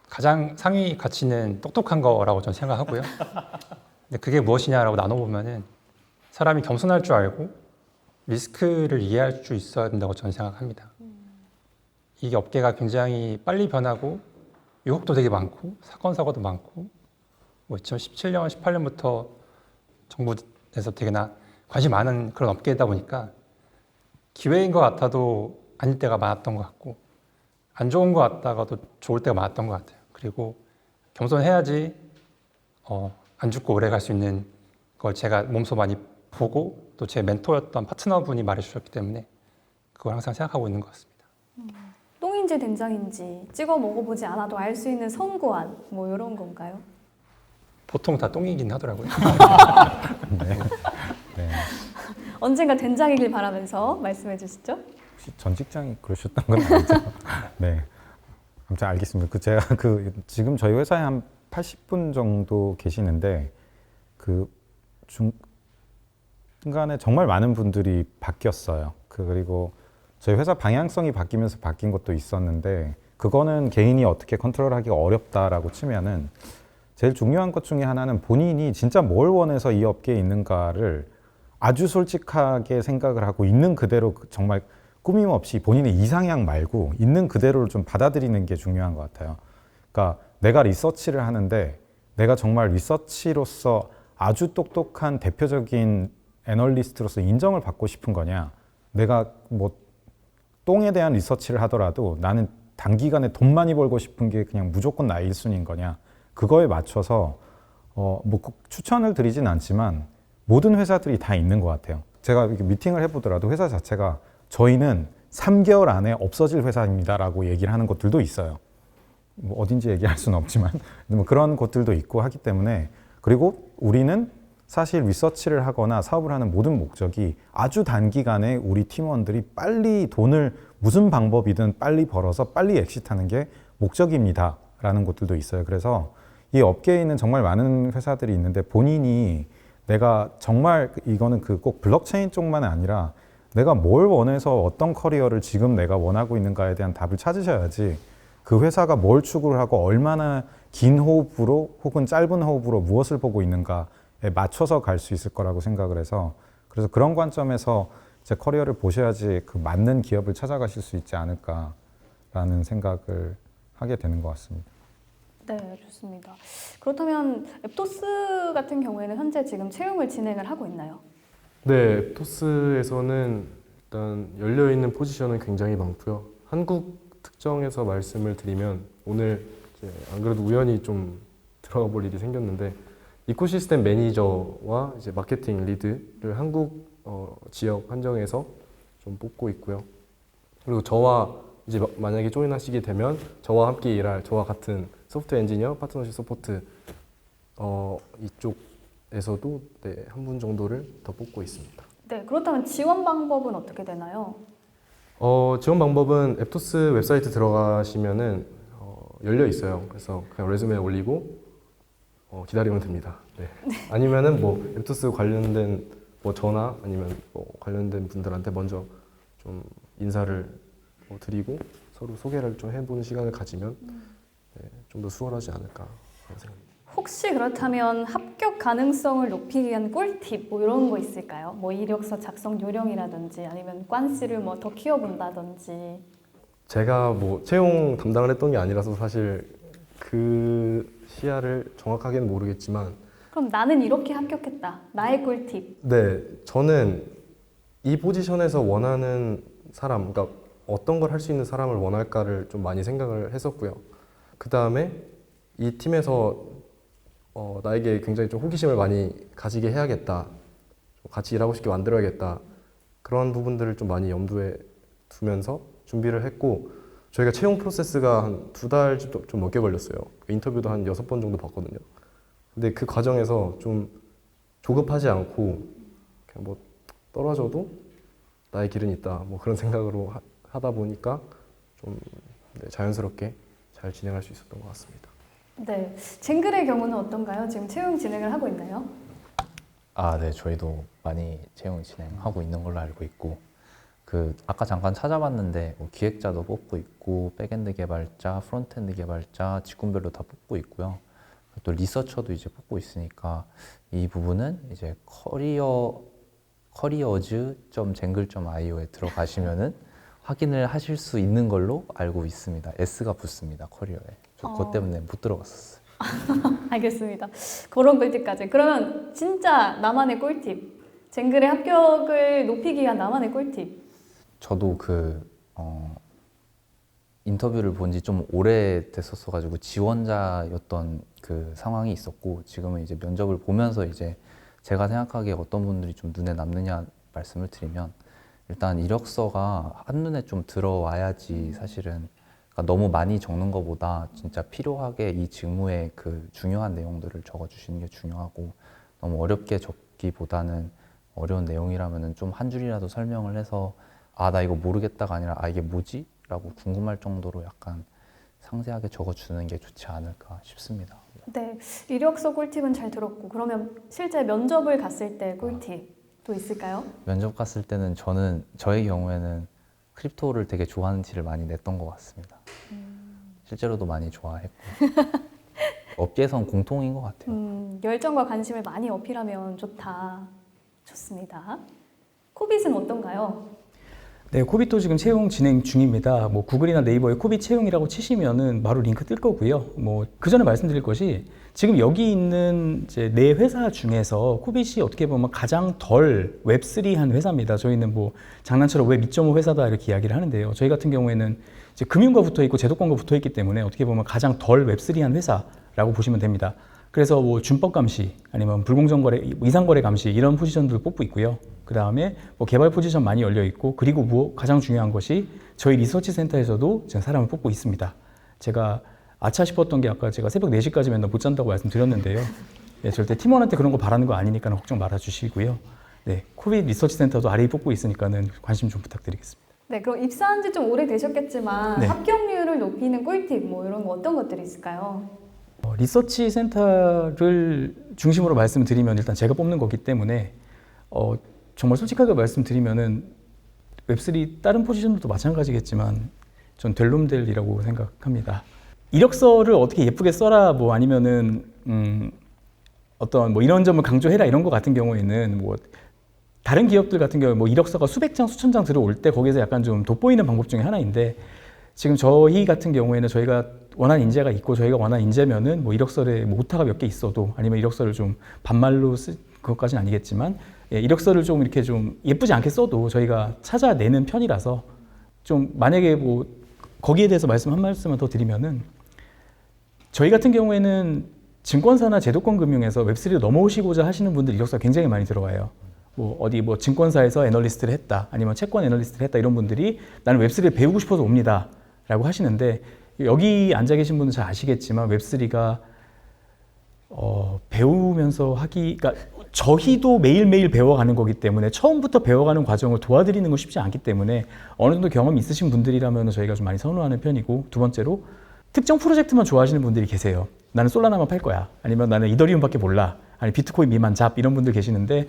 가장 상위 가치는 똑똑한 거라고 저는 생각하고요. 근데 그게 무엇이냐라고 나눠보면은 사람이 겸손할 줄 알고 리스크를 이해할 줄 있어야 된다고 저는 생각합니다. 이게 업계가 굉장히 빨리 변하고 유혹도 되게 많고 사건 사고도 많고 뭐 2017년, 18년부터 정부에서 되게나 관심 많은 그런 업계이다 보니까 기회인 것 같아도 아닐 때가 많았던 것 같고 안 좋은 것 같다가도 좋을 때가 많았던 것 같아요. 그리고 겸손해야지 안 죽고 오래 갈 수 있는 걸 제가 몸소 많이 보고 또 제 멘토였던 파트너분이 말해주셨기 때문에 그걸 항상 생각하고 있는 것 같습니다. 똥인지 된장인지 찍어 먹어보지 않아도 알 수 있는 선고안 뭐 이런 건가요? 보통 다 똥이긴 하더라고요. 네. 네. 언젠가 된장이길 바라면서 말씀해 주시죠. 혹시 전 직장이 그러셨던 건 아니죠? 네. 아무튼 알겠습니다. 제가 지금 저희 회사에 한 80분 정도 계시는데 중간에 정말 많은 분들이 바뀌었어요. 그리고 저희 회사 방향성이 바뀌면서 바뀐 것도 있었는데 그거는 개인이 어떻게 컨트롤하기가 어렵다라고 치면은 제일 중요한 것 중에 하나는 본인이 진짜 뭘 원해서 이 업계에 있는가를 아주 솔직하게 생각을 하고 있는 그대로 정말 꾸밈 없이 본인의 이상향 말고 있는 그대로를 좀 받아들이는 게 중요한 것 같아요. 그러니까 내가 리서치를 하는데 내가 정말 리서치로서 아주 똑똑한 대표적인 애널리스트로서 인정을 받고 싶은 거냐, 내가 뭐 똥에 대한 리서치를 하더라도 나는 단기간에 돈 많이 벌고 싶은 게 그냥 무조건 나의 1순위인 거냐, 그거에 맞춰서 뭐 꼭 추천을 드리진 않지만 모든 회사들이 다 있는 것 같아요. 제가 이렇게 미팅을 해보더라도 회사 자체가 저희는 3개월 안에 없어질 회사입니다라고 얘기를 하는 곳들도 있어요. 뭐 어딘지 얘기할 수는 없지만 뭐 그런 곳들도 있고 하기 때문에, 그리고 우리는 사실 리서치를 하거나 사업을 하는 모든 목적이 아주 단기간에 우리 팀원들이 빨리 돈을 무슨 방법이든 빨리 벌어서 빨리 엑시트하는 게 목적입니다 라는 곳들도 있어요. 그래서 이 업계에 있는 정말 많은 회사들이 있는데 본인이 내가 정말 이거는 꼭 블록체인 쪽만 아니라 내가 뭘 원해서 어떤 커리어를 지금 내가 원하고 있는가에 대한 답을 찾으셔야지 그 회사가 뭘 추구를 하고 얼마나 긴 호흡으로 혹은 짧은 호흡으로 무엇을 보고 있는가에 맞춰서 갈 수 있을 거라고 생각을 해서, 그래서 그런 관점에서 제 커리어를 보셔야지 그 맞는 기업을 찾아가실 수 있지 않을까라는 생각을 하게 되는 것 같습니다. 네, 좋습니다. 그렇다면 앱토스 같은 경우에는 현재 지금 채용을 진행을 하고 있나요? 네, 앱토스에서는 일단 열려있는 포지션은 굉장히 많고요. 한국 특정에서 말씀을 드리면 오늘 이제 안 그래도 우연히 좀 들어가 볼 일이 생겼는데 이코시스템 매니저와 이제 마케팅 리드를 한국 지역 한정에서 좀 뽑고 있고요. 그리고 저와 이제 만약에 조인하시게 되면 저와 함께 일할 저와 같은 소프트웨어 엔지니어, 파트너십 서포트 이쪽에서도 네, 한 분 정도를 더 뽑고 있습니다. 네, 그렇다면 지원 방법은 어떻게 되나요? 지원 방법은 앱토스 웹사이트 들어가시면은 열려 있어요. 그래서 그냥 레주메 올리고 기다리면 됩니다. 네. 아니면은 뭐 앱토스 관련된 뭐 저나 아니면 뭐 관련된 분들한테 먼저 좀 인사를 드리고 서로 소개를 좀 해보는 시간을 가지면 네, 좀 더 수월하지 않을까 생각합니다. 혹시 그렇다면 합격 가능성을 높이기 위한 꿀팁 뭐 이런 거 있을까요? 뭐 이력서 작성 요령이라든지 아니면 관시를 뭐 더 키워본다든지. 제가 뭐 채용 담당을 했던 게 아니라서 사실 그 시야를 정확하게는 모르겠지만, 그럼 나는 이렇게 합격했다. 나의 꿀팁. 네, 저는 이 포지션에서 원하는 사람, 그러니까 어떤 걸 할 수 있는 사람을 원할까를 좀 많이 생각을 했었고요. 그 다음에 이 팀에서 나에게 굉장히 좀 호기심을 많이 가지게 해야겠다, 같이 일하고 싶게 만들어야겠다, 그런 부분들을 좀 많이 염두에 두면서 준비를 했고 저희가 채용 프로세스가 한 2달 좀 넘게 걸렸어요. 인터뷰도 한 6번 정도 봤거든요. 근데 그 과정에서 좀 조급하지 않고 그냥 뭐 떨어져도 나의 길은 있다 뭐 그런 생각으로 하다 보니까 좀 네, 자연스럽게 잘 진행할 수 있었던 것 같습니다. 네, 쟁글의 경우는 어떤가요? 지금 채용 진행을 하고 있나요? 아, 네, 저희도 많이 채용 진행하고 있는 걸로 알고 있고, 그 아까 잠깐 찾아봤는데 뭐 기획자도 뽑고 있고, 백엔드 개발자, 프론트엔드 개발자, 직군별로 다 뽑고 있고요. 또 리서처도 이제 뽑고 있으니까 이 부분은 이제 careers.jangle.io에 들어가시면은 확인을 하실 수 있는 걸로 알고 있습니다. S가 붙습니다, 커리어에. 저 그것 때문에 못 들어갔었어요. 알겠습니다. 그런 꿀팁까지. 그러면 진짜 나만의 꿀팁. 쟁글의 합격을 높이기 위한 나만의 꿀팁. 저도 인터뷰를 본 지 좀 오래됐었어가지고 지원자였던 그 상황이 있었고, 지금은 이제 면접을 보면서 이제 제가 생각하기에 어떤 분들이 좀 눈에 남느냐 말씀을 드리면, 일단 이력서가 한눈에 좀 들어와야지 사실은, 그러니까 너무 많이 적는 것보다 진짜 필요하게 이 직무의 그 중요한 내용들을 적어주시는 게 중요하고, 너무 어렵게 적기보다는 어려운 내용이라면은 좀 한 줄이라도 설명을 해서 아, 나 이거 모르겠다가 아니라 아, 이게 뭐지? 라고 궁금할 정도로 약간 상세하게 적어주는 게 좋지 않을까 싶습니다. 네, 이력서 꿀팁은 잘 들었고, 그러면 실제 면접을 갔을 때 꿀팁도 있을까요? 면접 갔을 때는 저의 경우에는 크립토를 되게 좋아하는 티를 많이 냈던 것 같습니다. 실제로도 많이 좋아했고 업계에선 공통인 것 같아요. 열정과 관심을 많이 어필하면 좋다. 좋습니다. 코빗은 어떤가요? 네, 코빗도 지금 채용 진행 중입니다. 뭐 구글이나 네이버에 코빗 채용이라고 치시면은 바로 링크 뜰 거고요. 뭐 그 전에 말씀드릴 것이 지금 여기 있는 이제 네 회사 중에서 코빗이 어떻게 보면 가장 덜 웹3한 회사입니다. 저희는 뭐 장난처럼 웹 2.5 회사다 이렇게 이야기를 하는데요. 저희 같은 경우에는 이제 금융과 붙어 있고 제도권과 붙어 있기 때문에 어떻게 보면 가장 덜 웹3한 회사라고 보시면 됩니다. 그래서 뭐 준법 감시 아니면 불공정 거래, 이상 거래 감시 이런 포지션들 뽑고 있고요. 그 다음에 뭐 개발 포지션 많이 열려 있고, 그리고 뭐 가장 중요한 것이 저희 리서치 센터에서도 지금 사람을 뽑고 있습니다. 제가 아차 싶었던 게 아까 제가 새벽 4시까지 맨날 못 잔다고 말씀드렸는데요. 네, 절대 팀원한테 그런 거 바라는 거 아니니까 걱정 말아 주시고요. 네, 코빗 리서치 센터도 RA 뽑고 있으니까는 관심 좀 부탁드리겠습니다. 네, 그럼 입사한 지 좀 오래되셨겠지만 네. 합격률을 높이는 꿀팁 뭐 이런 거 어떤 것들이 있을까요? 리서치 센터를 중심으로 말씀드리면 일단 제가 뽑는 거기 때문에 정말 솔직하게 말씀드리면은 웹3 다른 포지션들도 마찬가지겠지만 전 될 놈 될이라고 생각합니다. 이력서를 어떻게 예쁘게 써라 뭐 아니면은 어떤 뭐 이런 점을 강조해라 이런 거 같은 경우에는 뭐 다른 기업들 같은 경우에 뭐 이력서가 수백 장 수천 장 들어올 때 거기에서 약간 좀 돋보이는 방법 중에 하나인데, 지금 저희 같은 경우에는 저희가 원하는 인재가 있고 저희가 원하는 인재면은 뭐 이력서에 뭐 오타가 몇 개 있어도 아니면 이력서를 좀 반말로 그것까지는 아니겠지만 이력서를 좀 이렇게 좀 예쁘지 않게 써도 저희가 찾아내는 편이라서, 좀 만약에 뭐 거기에 대해서 한 말씀만 더 드리면은, 저희 같은 경우에는 증권사나 제도권 금융에서 웹3로 넘어오시고자 하시는 분들 이력서가 굉장히 많이 들어와요. 뭐 어디 뭐 증권사에서 애널리스트를 했다 아니면 채권 애널리스트를 했다 이런 분들이 나는 웹3를 배우고 싶어서 옵니다 라고 하시는데, 여기 앉아 계신 분은 잘 아시겠지만 웹3가 배우면서 그러니까 저희도 매일매일 배워가는 거기 때문에 처음부터 배워가는 과정을 도와드리는 건 쉽지 않기 때문에 어느 정도 경험이 있으신 분들이라면 저희가 좀 많이 선호하는 편이고, 두 번째로 특정 프로젝트만 좋아하시는 분들이 계세요. 나는 솔라나만 팔 거야 아니면 나는 이더리움밖에 몰라 아니 비트코인 미만 잡 이런 분들 계시는데,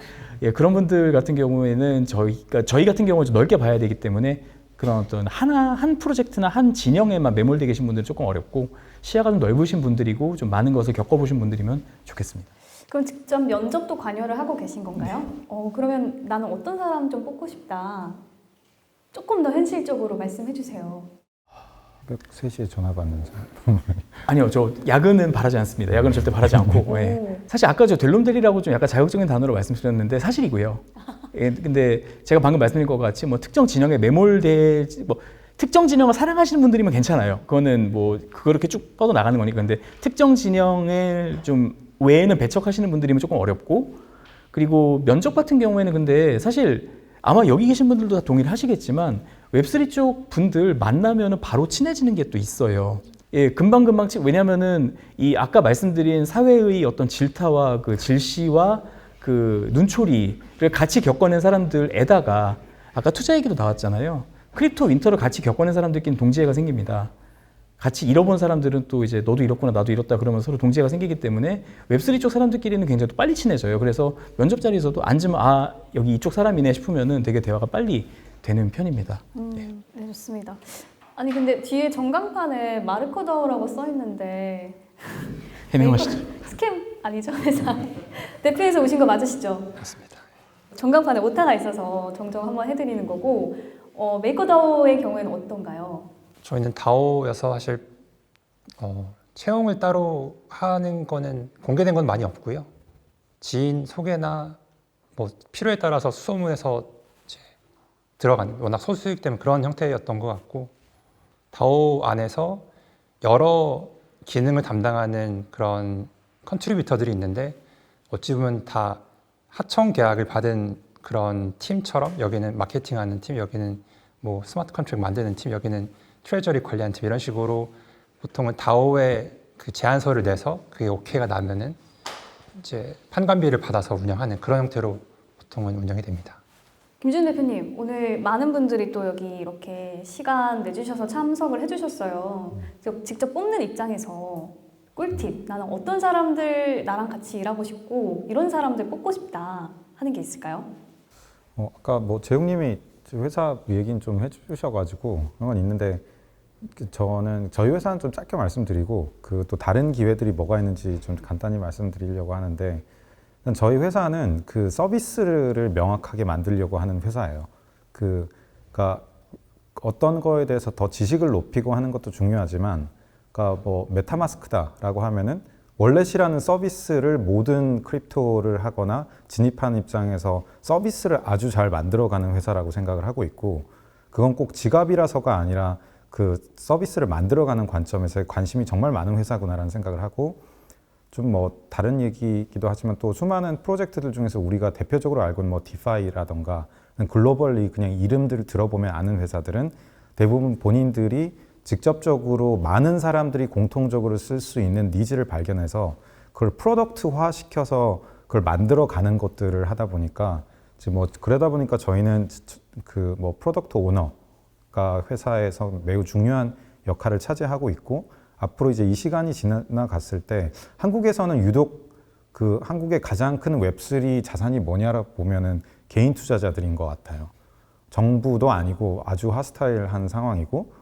그런 분들 같은 경우에는 저희 같은 경우는 좀 넓게 봐야 되기 때문에 그런 어떤 한 프로젝트나 한 진영에만 매몰되어 계신 분들은 조금 어렵고, 시야가 좀 넓으신 분들이고 좀 많은 것을 겪어보신 분들이면 좋겠습니다. 그럼 직접 면접도 관여를 하고 계신 건가요? 그러면 나는 어떤 사람 좀 뽑고 싶다. 조금 더 현실적으로 말씀해 주세요. 3시에 전화 받는 사람. 아니요, 저 야근은 바라지 않습니다. 야근은 절대 바라지 않고. 예. 사실 아까 저 델롬델이라고 좀 약간 자극적인 단어로 말씀드렸는데 사실이고요. 근데 제가 방금 말씀드린 것 같이 뭐 특정 진영에 특정 진영을 사랑하시는 분들이면 괜찮아요. 그거는 뭐 그렇게 쭉 뻗어 나가는 거니까. 근데 특정 진영을 좀 외에는 배척하시는 분들이면 조금 어렵고, 그리고 면접 같은 경우에는 근데 사실 아마 여기 계신 분들도 다 동의를 하시겠지만 웹3 쪽 분들 만나면은 바로 친해지는 게 또 있어요. 예, 금방금방 왜냐면은 이 아까 말씀드린 사회의 어떤 질타와 그 질시와 그 눈초리를 같이 겪어낸 사람들에다가 아까 투자 얘기도 나왔잖아요. 크립토 윈터를 같이 겪어낸 사람들끼리 동지애가 생깁니다. 같이 잃어본 사람들은 또 이제 너도 잃었구나 나도 잃었다 그러면 서로 동지애가 생기기 때문에 웹3 쪽 사람들끼리는 굉장히 또 빨리 친해져요. 그래서 면접 자리에서도 앉으면 아 여기 이쪽 사람이네 싶으면은 되게 대화가 빨리 되는 편입니다. 네, 좋습니다. 아니 근데 뒤에 전광판에 마르코다오라고 써 있는데 해명하시죠. 스캠 아니죠 회사 대표에서 오신 거 맞으시죠? 맞습니다. 전광판에 오타가 있어서 정정 한번 해드리는 거고 메이커다오의 경우에는 어떤가요? 저희는 다오여서 사실 채용을 따로 하는 거는 공개된 건 많이 없고요. 지인 소개나 뭐 필요에 따라서 수소문해서 이제 들어가는 워낙 소수이기 때문에 그런 형태였던 것 같고 다오 안에서 여러 기능을 담당하는 그런 컨트리뷰터들이 있는데 어찌 보면 다 하청 계약을 받은 그런 팀처럼 여기는 마케팅하는 팀, 여기는 뭐 스마트 컨트랙트 만드는 팀, 여기는 트레저리 관리하는 팀 이런 식으로 보통은 다오에 그 제안서를 내서 그게 오케이가 나면은 이제 판관비를 받아서 운영하는 그런 형태로 보통은 운영이 됩니다. 김준 대표님 오늘 많은 분들이 또 여기 이렇게 시간 내주셔서 참석을 해주셨어요. 직접 뽑는 입장에서 꿀팁 나는 어떤 사람들 나랑 같이 일하고 싶고 이런 사람들 뽑고 싶다 하는 게 있을까요? 아까 뭐 재웅님이 회사 얘기는 좀 해주셔가지고 그런 건 있는데 저희 회사는 좀 짧게 말씀드리고 그 또 다른 기회들이 뭐가 있는지 좀 간단히 말씀드리려고 하는데 저희 회사는 그 서비스를 명확하게 만들려고 하는 회사예요. 그러니까 어떤 거에 대해서 더 지식을 높이고 하는 것도 중요하지만, 그러니까 뭐 메타마스크다라고 하면은 월렛이라는 서비스를 모든 크립토를 하거나 진입하는 입장에서 서비스를 아주 잘 만들어가는 회사라고 생각을 하고 있고, 그건 꼭 지갑이라서가 아니라 그 서비스를 만들어가는 관점에서 관심이 정말 많은 회사구나라는 생각을 하고, 좀 뭐 다른 얘기이기도 하지만 또 수많은 프로젝트들 중에서 우리가 대표적으로 알고 있는 뭐 디파이라던가 글로벌리 그냥 이름들을 들어보면 아는 회사들은 대부분 본인들이 직접적으로 많은 사람들이 공통적으로 쓸 수 있는 니즈를 발견해서 그걸 프로덕트화 시켜서 그걸 만들어 가는 것들을 하다 보니까 지금 뭐 그러다 보니까 저희는 그 뭐 프로덕트 오너가 회사에서 매우 중요한 역할을 차지하고 있고, 앞으로 이제 이 시간이 지나갔을 때 한국에서는 유독 그 한국의 가장 큰 웹3 자산이 뭐냐라 보면은 개인 투자자들인 것 같아요. 정부도 아니고 아주 핫스타일한 상황이고,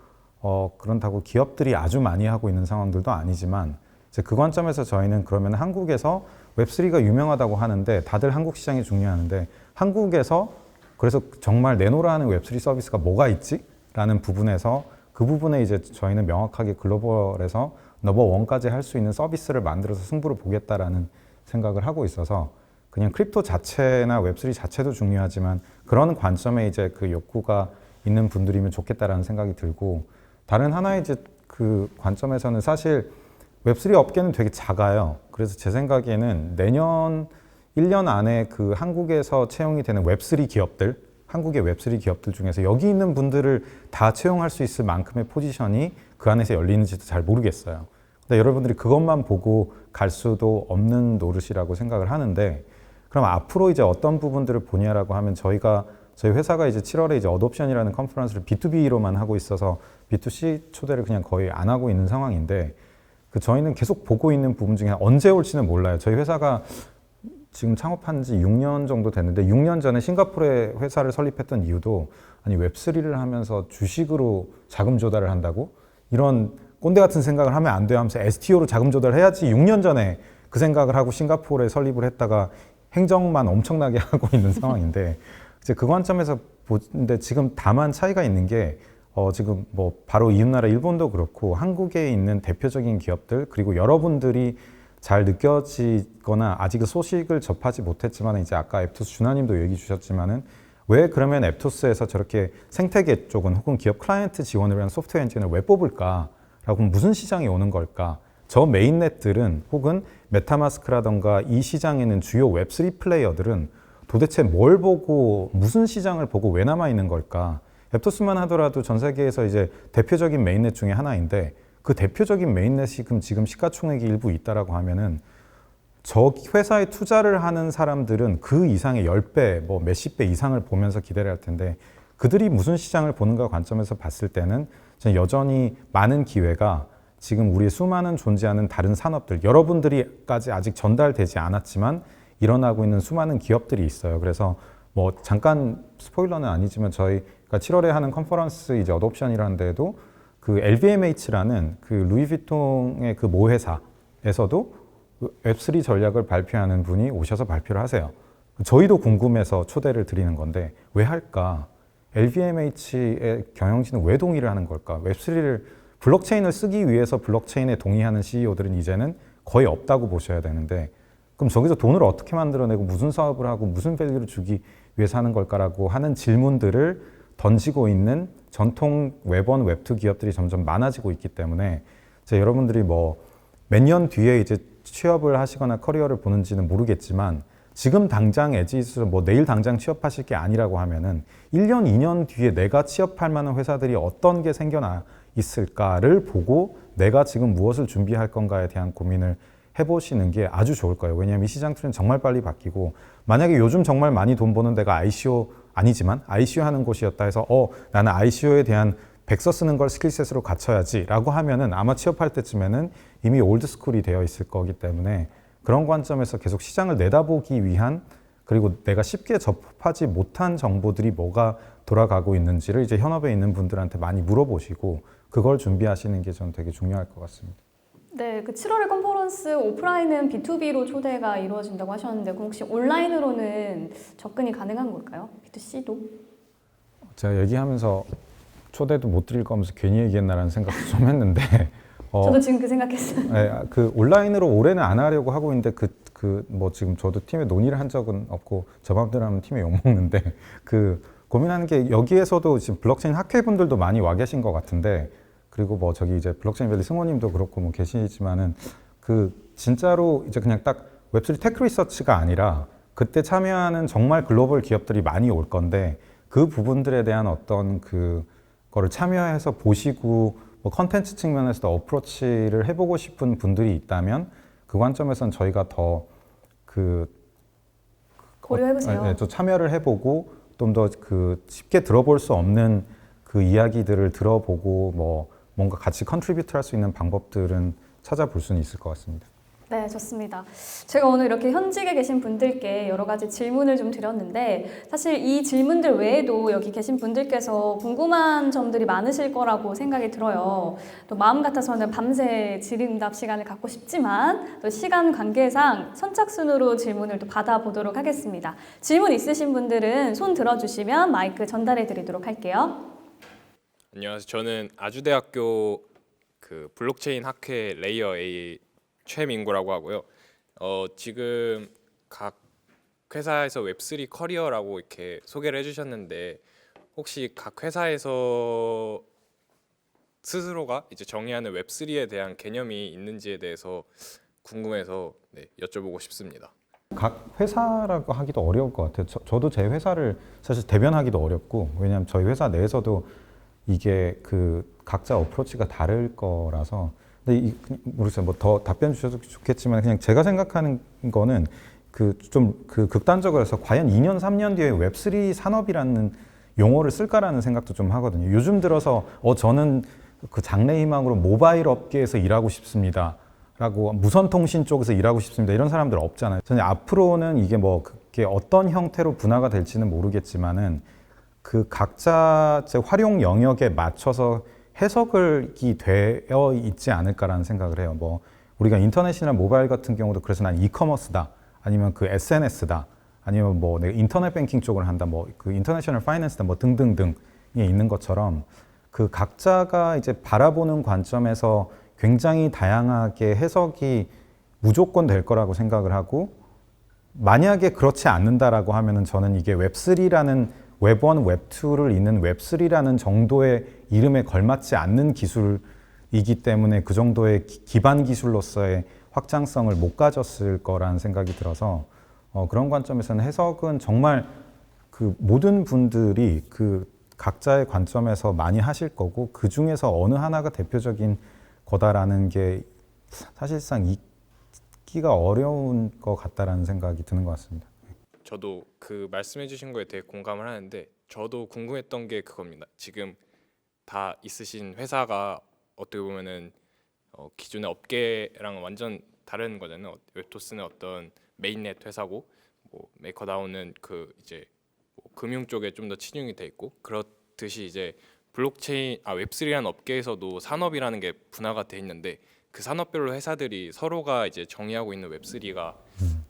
그렇다고 기업들이 아주 많이 하고 있는 상황들도 아니지만, 이제 그 관점에서 저희는 그러면 한국에서 웹3가 유명하다고 하는데 다들 한국 시장이 중요하는데 한국에서 그래서 정말 내놓으라 하는 웹3 서비스가 뭐가 있지? 라는 부분에서 그 부분에 이제 저희는 명확하게 글로벌에서 넘버 1까지 할 수 있는 서비스를 만들어서 승부를 보겠다라는 생각을 하고 있어서 그냥 크립토 자체나 웹3 자체도 중요하지만 그런 관점에 이제 그 욕구가 있는 분들이면 좋겠다라는 생각이 들고, 다른 하나의 이제 그 관점에서는 사실 웹3 업계는 되게 작아요. 그래서 제 생각에는 내년 1년 안에 그 한국에서 채용이 되는 웹3 기업들, 한국의 웹3 기업들 중에서 여기 있는 분들을 다 채용할 수 있을 만큼의 포지션이 그 안에서 열리는지도 잘 모르겠어요. 근데 여러분들이 그것만 보고 갈 수도 없는 노릇이라고 생각을 하는데, 그럼 앞으로 이제 어떤 부분들을 보냐라고 하면 저희 회사가 이제 7월에 이제 어둠션이라는 컨퍼런스를 B2B로만 하고 있어서 B2C 초대를 그냥 거의 안 하고 있는 상황인데, 그 저희는 계속 보고 있는 부분 중에 언제 올지는 몰라요. 저희 회사가 지금 창업한 지 6년 정도 됐는데 6년 전에 싱가포르에 회사를 설립했던 이유도 아니 웹3를 하면서 주식으로 자금 조달을 한다고? 이런 꼰대 같은 생각을 하면 안 돼요 하면서 STO로 자금 조달을 해야지 6년 전에 그 생각을 하고 싱가포르에 설립을 했다가 행정만 엄청나게 하고 있는 상황인데, 이제 그 관점에서 보는데 지금 다만 차이가 있는 게 지금 뭐 바로 이웃나라 일본도 그렇고 한국에 있는 대표적인 기업들, 그리고 여러분들이 잘 느껴지거나 아직 소식을 접하지 못했지만 이제 아까 앱토스 준하님도 얘기 주셨지만은 왜 그러면 앱토스에서 저렇게 생태계 쪽은 혹은 기업 클라이언트 지원을 위한 소프트웨어 엔진을 왜 뽑을까? 라고 무슨 시장이 오는 걸까? 저 메인넷들은 혹은 메타마스크라던가 이 시장에 있는 주요 웹3 플레이어들은 도대체 뭘 보고 무슨 시장을 보고 왜 남아 있는 걸까? 앱토스만 하더라도 전 세계에서 이제 대표적인 메인넷 중에 하나인데 그 대표적인 메인넷이 지금 시가총액이 일부 있다라고 하면은 저 회사에 투자를 하는 사람들은 그 이상의 10배, 뭐 몇십 배 이상을 보면서 기대를 할 텐데 그들이 무슨 시장을 보는가 관점에서 봤을 때는 저는 여전히 많은 기회가 지금 우리의 수많은 존재하는 다른 산업들, 여러분들이까지 아직 전달되지 않았지만 일어나고 있는 수많은 기업들이 있어요. 그래서 뭐 잠깐 스포일러는 아니지만 저희가 7월에 하는 컨퍼런스 이제 어둠션이라는 데에도 그 LVMH라는 그 루이비통의 그 모회사에서도 웹3 전략을 발표하는 분이 오셔서 발표를 하세요. 저희도 궁금해서 초대를 드리는 건데 왜 할까? LVMH의 경영진은 왜 동의를 하는 걸까? 웹3를 블록체인을 쓰기 위해서 블록체인에 동의하는 CEO들은 이제는 거의 없다고 보셔야 되는데 그럼 저기서 돈을 어떻게 만들어내고 무슨 사업을 하고 무슨 밸류를 주기 위해서 하는 걸까라고 하는 질문들을 던지고 있는 전통 웹1, 웹2 기업들이 점점 많아지고 있기 때문에 여러분들이 뭐 몇 년 뒤에 이제 취업을 하시거나 커리어를 보는지는 모르겠지만 지금 당장 에지에서 뭐 내일 당장 취업하실 게 아니라고 하면은 1년, 2년 뒤에 내가 취업할 만한 회사들이 어떤 게 생겨나 있을까를 보고 내가 지금 무엇을 준비할 건가에 대한 고민을 해보시는 게 아주 좋을 거예요. 왜냐하면 이 시장 트렌드 정말 빨리 바뀌고 만약에 요즘 정말 많이 돈 버는 데가 ICO 아니지만 ICO 하는 곳이었다 해서 나는 ICO에 대한 백서 쓰는 걸 스킬셋으로 갖춰야지 라고 하면은 아마 취업할 때쯤에는 이미 올드스쿨이 되어 있을 거기 때문에 그런 관점에서 계속 시장을 내다보기 위한 그리고 내가 쉽게 접하지 못한 정보들이 뭐가 돌아가고 있는지를 이제 현업에 있는 분들한테 많이 물어보시고 그걸 준비하시는 게 저는 되게 중요할 것 같습니다. 네, 그 7월의 컨퍼런스 오프라인은 B2B로 초대가 이루어진다고 하셨는데 그럼 혹시 온라인으로는 접근이 가능한 걸까요? B2C도? 제가 얘기하면서 초대도 못 드릴 거면서 괜히 얘기했나라는 생각도 좀 했는데 저도 지금 그 생각했어요. 네, 그 온라인으로 올해는 안 하려고 하고 있는데 뭐 지금 저도 팀에 논의를 한 적은 없고 저 마음대로 하면 팀에 욕먹는데 고민하는 게 여기에서도 지금 블록체인 학회분들도 많이 와 계신 것 같은데 그리고 뭐 저기 이제 블록체인 밸리 승호님도 그렇고 뭐 계시지만은 진짜로 이제 그냥 딱 웹3 테크 리서치가 아니라 그때 참여하는 정말 글로벌 기업들이 많이 올 건데 그 부분들에 대한 어떤 거를 참여해서 보시고 뭐 컨텐츠 측면에서도 어프로치를 해보고 싶은 분들이 있다면 그 관점에서는 저희가 더 고려해보세요. 네, 또 참여를 해보고 좀 더 쉽게 들어볼 수 없는 그 이야기들을 들어보고 뭐 뭔가 같이 컨트리뷰트 할 수 있는 방법들은 찾아볼 수는 있을 것 같습니다. 네, 좋습니다. 제가 오늘 이렇게 현직에 계신 분들께 여러 가지 질문을 좀 드렸는데 사실 이 질문들 외에도 여기 계신 분들께서 궁금한 점들이 많으실 거라고 생각이 들어요. 또 마음 같아서는 밤새 질의응답 시간을 갖고 싶지만 또 시간 관계상 선착순으로 질문을 또 받아보도록 하겠습니다. 질문 있으신 분들은 손 들어주시면 마이크 전달해 드리도록 할게요. 안녕하세요. 저는 아주대학교 블록체인 학회 레이어 A 최민구라고 하고요. 지금 각 회사에서 웹3 커리어라고 이렇게 소개를 해주셨는데 혹시 각 회사에서 스스로가 이제 정의하는 웹3에 대한 개념이 있는지에 대해서 궁금해서 여쭤보고 싶습니다. 각 회사라고 하기도 어려울 것 같아요. 저도 제 회사를 사실 대변하기도 어렵고 왜냐하면 저희 회사 내에서도 이게 각자 어프로치가 다를 거라서 근데 모르겠어요. 뭐 더 답변 주셔도 좋겠지만 그냥 제가 생각하는 거는 극단적으로 해서 과연 2년, 3년 뒤에 웹3 산업이라는 용어를 쓸까라는 생각도 좀 하거든요. 요즘 들어서 저는 장래희망으로 모바일 업계에서 일하고 싶습니다. 라고 무선통신 쪽에서 일하고 싶습니다. 이런 사람들 없잖아요. 저는 앞으로는 이게 그게 어떤 형태로 분화가 될지는 모르겠지만은 각자 제 활용 영역에 맞춰서 해석이 되어 있지 않을까라는 생각을 해요. 뭐 우리가 인터넷이나 모바일 같은 경우도 그래서 난 이커머스다, 아니면 SNS다, 아니면 뭐 내가 인터넷 뱅킹 쪽을 한다, 뭐 인터내셔널 파이낸스다, 뭐 등등등이 있는 것처럼 각자가 이제 바라보는 관점에서 굉장히 다양하게 해석이 무조건 될 거라고 생각을 하고 만약에 그렇지 않는다라고 하면은 저는 이게 웹3라는 웹1, 웹2를 잇는 웹3라는 정도의 이름에 걸맞지 않는 기술이기 때문에 그 정도의 기반 기술로서의 확장성을 못 가졌을 거라는 생각이 들어서 그런 관점에서는 해석은 정말 그 모든 분들이 그 각자의 관점에서 많이 하실 거고 그 중에서 어느 하나가 대표적인 거다라는 게 사실상 있기가 어려운 것 같다라는 생각이 드는 것 같습니다. 저도 그 말씀해주신 거에 되게 공감을 하는데 저도 궁금했던 게 그겁니다. 지금 다 있으신 회사가 어떻게 보면은 기존의 업계랑 완전 다른 거잖아요. 웹토스는 어떤 메인넷 회사고 뭐 메이커다운은 그 이제 뭐 금융 쪽에 좀 더 치중이 돼 있고 그렇듯이 이제 블록체인 웹3라는 업계에서도 산업이라는 게 분화가 돼 있는데 그 산업별로 회사들이 서로가 이제 정의하고 있는 웹3가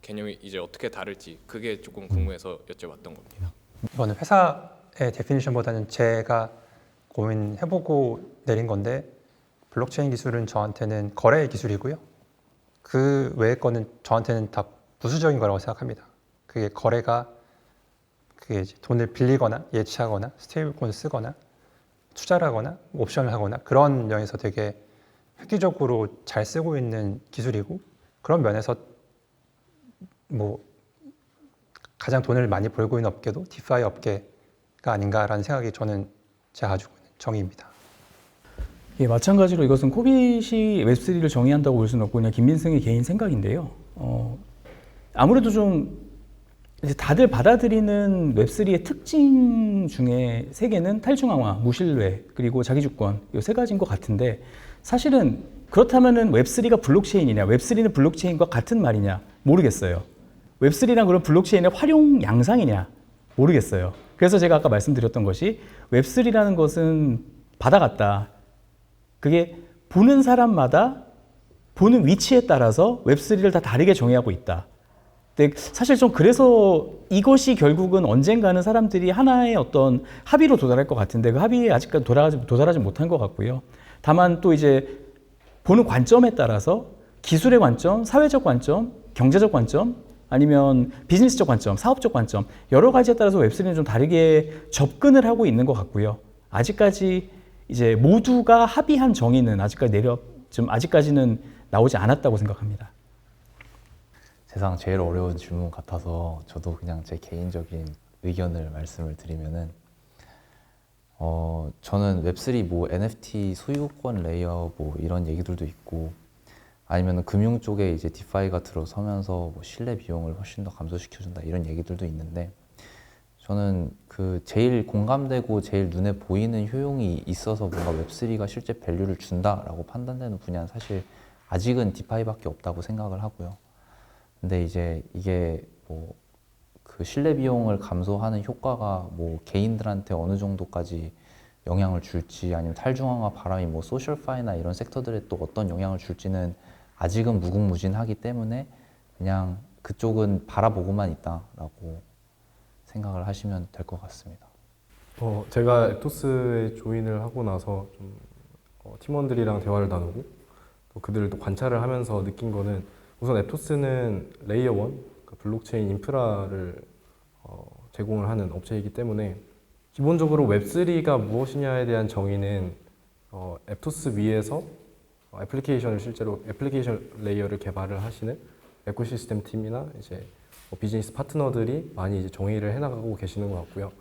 개념이 이제 어떻게 다를지 그게 조금 궁금해서 여쭤봤던 겁니다. 이거는 회사의 데피니션보다는 제가 고민해보고 내린 건데 블록체인 기술은 저한테는 거래 기술이고요. 그 외의 거는 저한테는 다 부수적인 거라고 생각합니다. 그게 거래가 그게 이제 돈을 빌리거나 예치하거나 스테이블코인을 쓰거나 투자를 하거나 옵션을 하거나 그런 면에서 되게 획기적으로 잘 쓰고 있는 기술이고 그런 면에서 뭐 가장 돈을 많이 벌고 있는 업계도 디파이 업계가 아닌가라는 생각이 저는 제가 가지고 있는 정의입니다. 예, 마찬가지로 이것은 코빗이 웹3를 정의한다고 볼 수는 없고 그냥 김민승의 개인 생각인데요. 아무래도 좀 이제 다들 받아들이는 웹3의 특징 중에 세 개는 탈중앙화, 무신뢰, 그리고 자기주권 이 세 가지인 것 같은데 사실은 그렇다면은 웹3가 블록체인이냐, 웹3는 블록체인과 같은 말이냐 모르겠어요. 웹3랑 그런 블록체인의 활용 양상이냐 모르겠어요. 그래서 제가 아까 말씀드렸던 것이 웹3라는 것은 바다 같다. 그게 보는 사람마다 보는 위치에 따라서 웹3를 다 다르게 정의하고 있다. 근데 사실 좀 그래서 이것이 결국은 언젠가는 사람들이 하나의 어떤 합의로 도달할 것 같은데 그 합의에 아직까지 도달하지 못한 것 같고요. 다만 또 이제 보는 관점에 따라서 기술의 관점, 사회적 관점, 경제적 관점, 아니면 비즈니스적 관점, 사업적 관점 여러 가지에 따라서 웹3는 좀 다르게 접근을 하고 있는 것 같고요. 아직까지 이제 모두가 합의한 정의는 아직까지는 나오지 않았다고 생각합니다. 세상 제일 어려운 질문 같아서 저도 그냥 제 개인적인 의견을 말씀을 드리면은 저는 웹3 뭐 NFT 소유권 레이어 뭐 이런 얘기들도 있고 아니면 금융 쪽에 이제 디파이가 들어서면서 뭐 신뢰 비용을 훨씬 더 감소시켜준다 이런 얘기들도 있는데 저는 그 제일 공감되고 제일 눈에 보이는 효용이 있어서 뭔가 웹3가 실제 밸류를 준다라고 판단되는 분야는 사실 아직은 디파이밖에 없다고 생각을 하고요. 근데 이제 이게 뭐 그 신뢰 비용을 감소하는 효과가 뭐 개인들한테 어느 정도까지 영향을 줄지 아니면 탈중앙화 바람이 뭐 소셜파이나 이런 섹터들에 또 어떤 영향을 줄지는 아직은 무궁무진하기 때문에 그냥 그쪽은 바라보고만 있다라고 생각을 하시면 될 것 같습니다. 제가 앱토스에 조인을 하고 나서 좀 팀원들이랑 대화를 나누고 또 그들을 또 관찰을 하면서 느낀 거는 우선 앱토스는 레이어 1, 블록체인 인프라를 제공을 하는 업체이기 때문에 기본적으로 웹3가 무엇이냐에 대한 정의는 앱토스 위에서 애플리케이션을 실제로 애플리케이션 레이어를 개발을 하시는 에코시스템 팀이나 이제 비즈니스 파트너들이 많이 이제 정의를 해나가고 계시는 것 같고요.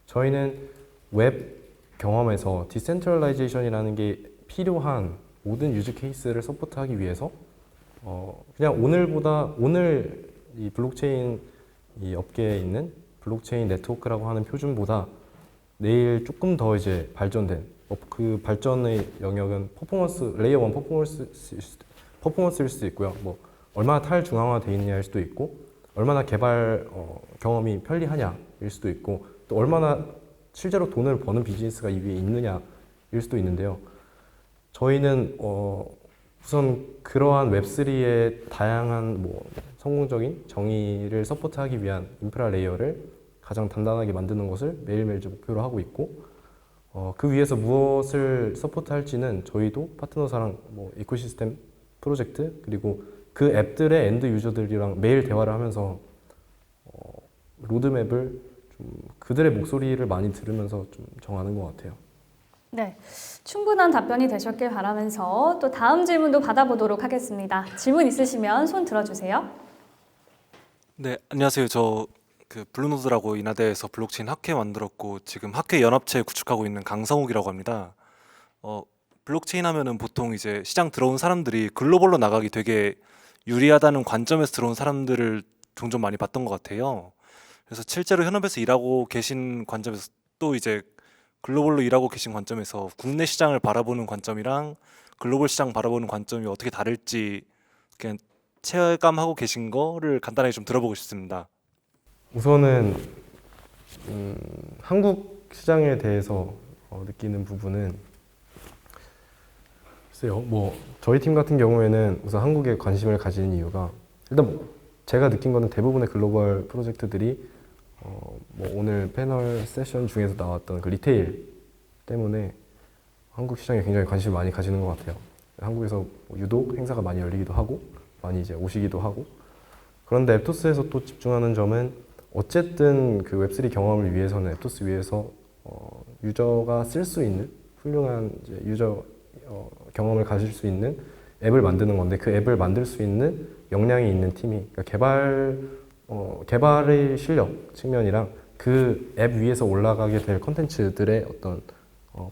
저희는 웹 경험에서 디센트럴라이제이션이라는 게 필요한 모든 유즈 케이스를 서포트하기 위해서 그냥 오늘 이 블록체인 이 업계에 있는 블록체인 네트워크라고 하는 표준보다 내일 조금 더 이제 발전된 그 발전의 영역은 레이어 1 퍼포먼스일 수도 있고요. 뭐 얼마나 탈중앙화되어 있느냐일 수도 있고 얼마나 개발 경험이 편리하냐일 수도 있고 또 얼마나 실제로 돈을 버는 비즈니스가 이 위에 있느냐일 수도 있는데요. 저희는 우선 그러한 웹3의 다양한 뭐 성공적인 정의를 서포트하기 위한 인프라 레이어를 가장 단단하게 만드는 것을 매일매일 목표로 하고 있고 그 위에서 무엇을 서포트할지는 저희도 파트너사랑 뭐 이코시스템 프로젝트 그리고 그 앱들의 엔드 유저들이랑 매일 대화를 하면서 로드맵을 좀 그들의 목소리를 많이 들으면서 좀 정하는 것 같아요. 네, 충분한 답변이 되셨길 바라면서 또 다음 질문도 받아보도록 하겠습니다. 질문 있으시면 손 들어주세요. 네, 안녕하세요. 저 그 블루노드라고 인하대에서 블록체인 학회 만들었고 지금 학회 연합체 구축하고 있는 강성욱이라고 합니다. 블록체인 하면은 보통 이제 시장 들어온 사람들이 글로벌로 나가기 되게 유리하다는 관점에서 들어온 사람들을 종종 많이 봤던 것 같아요. 그래서 실제로 현업에서 일하고 계신 관점에서 또 이제 글로벌로 일하고 계신 관점에서 국내 시장을 바라보는 관점이랑 글로벌 시장 바라보는 관점이 어떻게 다를지 그냥 체감하고 계신 거를 간단하게 좀 들어보고 싶습니다. 우선은 한국 시장에 대해서 느끼는 부분은 글쎄요, 뭐 저희 팀 같은 경우에는 우선 한국에 관심을 가지는 이유가 일단 뭐 제가 느낀 거는 대부분의 글로벌 프로젝트들이 뭐 오늘 패널 세션 중에서 나왔던 그 리테일 때문에 한국 시장에 굉장히 관심을 많이 가지는 것 같아요. 한국에서 뭐 유독 행사가 많이 열리기도 하고 많이 이제 오시기도 하고 그런데 앱토스에서 또 집중하는 점은 어쨌든 그 웹3 경험을 위해서는 앱토스 위에서 유저가 쓸 수 있는 훌륭한 이제 유저 경험을 가질 수 있는 앱을 만드는 건데 그 앱을 만들 수 있는 역량이 있는 팀이 그러니까 개발의 실력 측면이랑 그 앱 위에서 올라가게 될 콘텐츠들의 어떤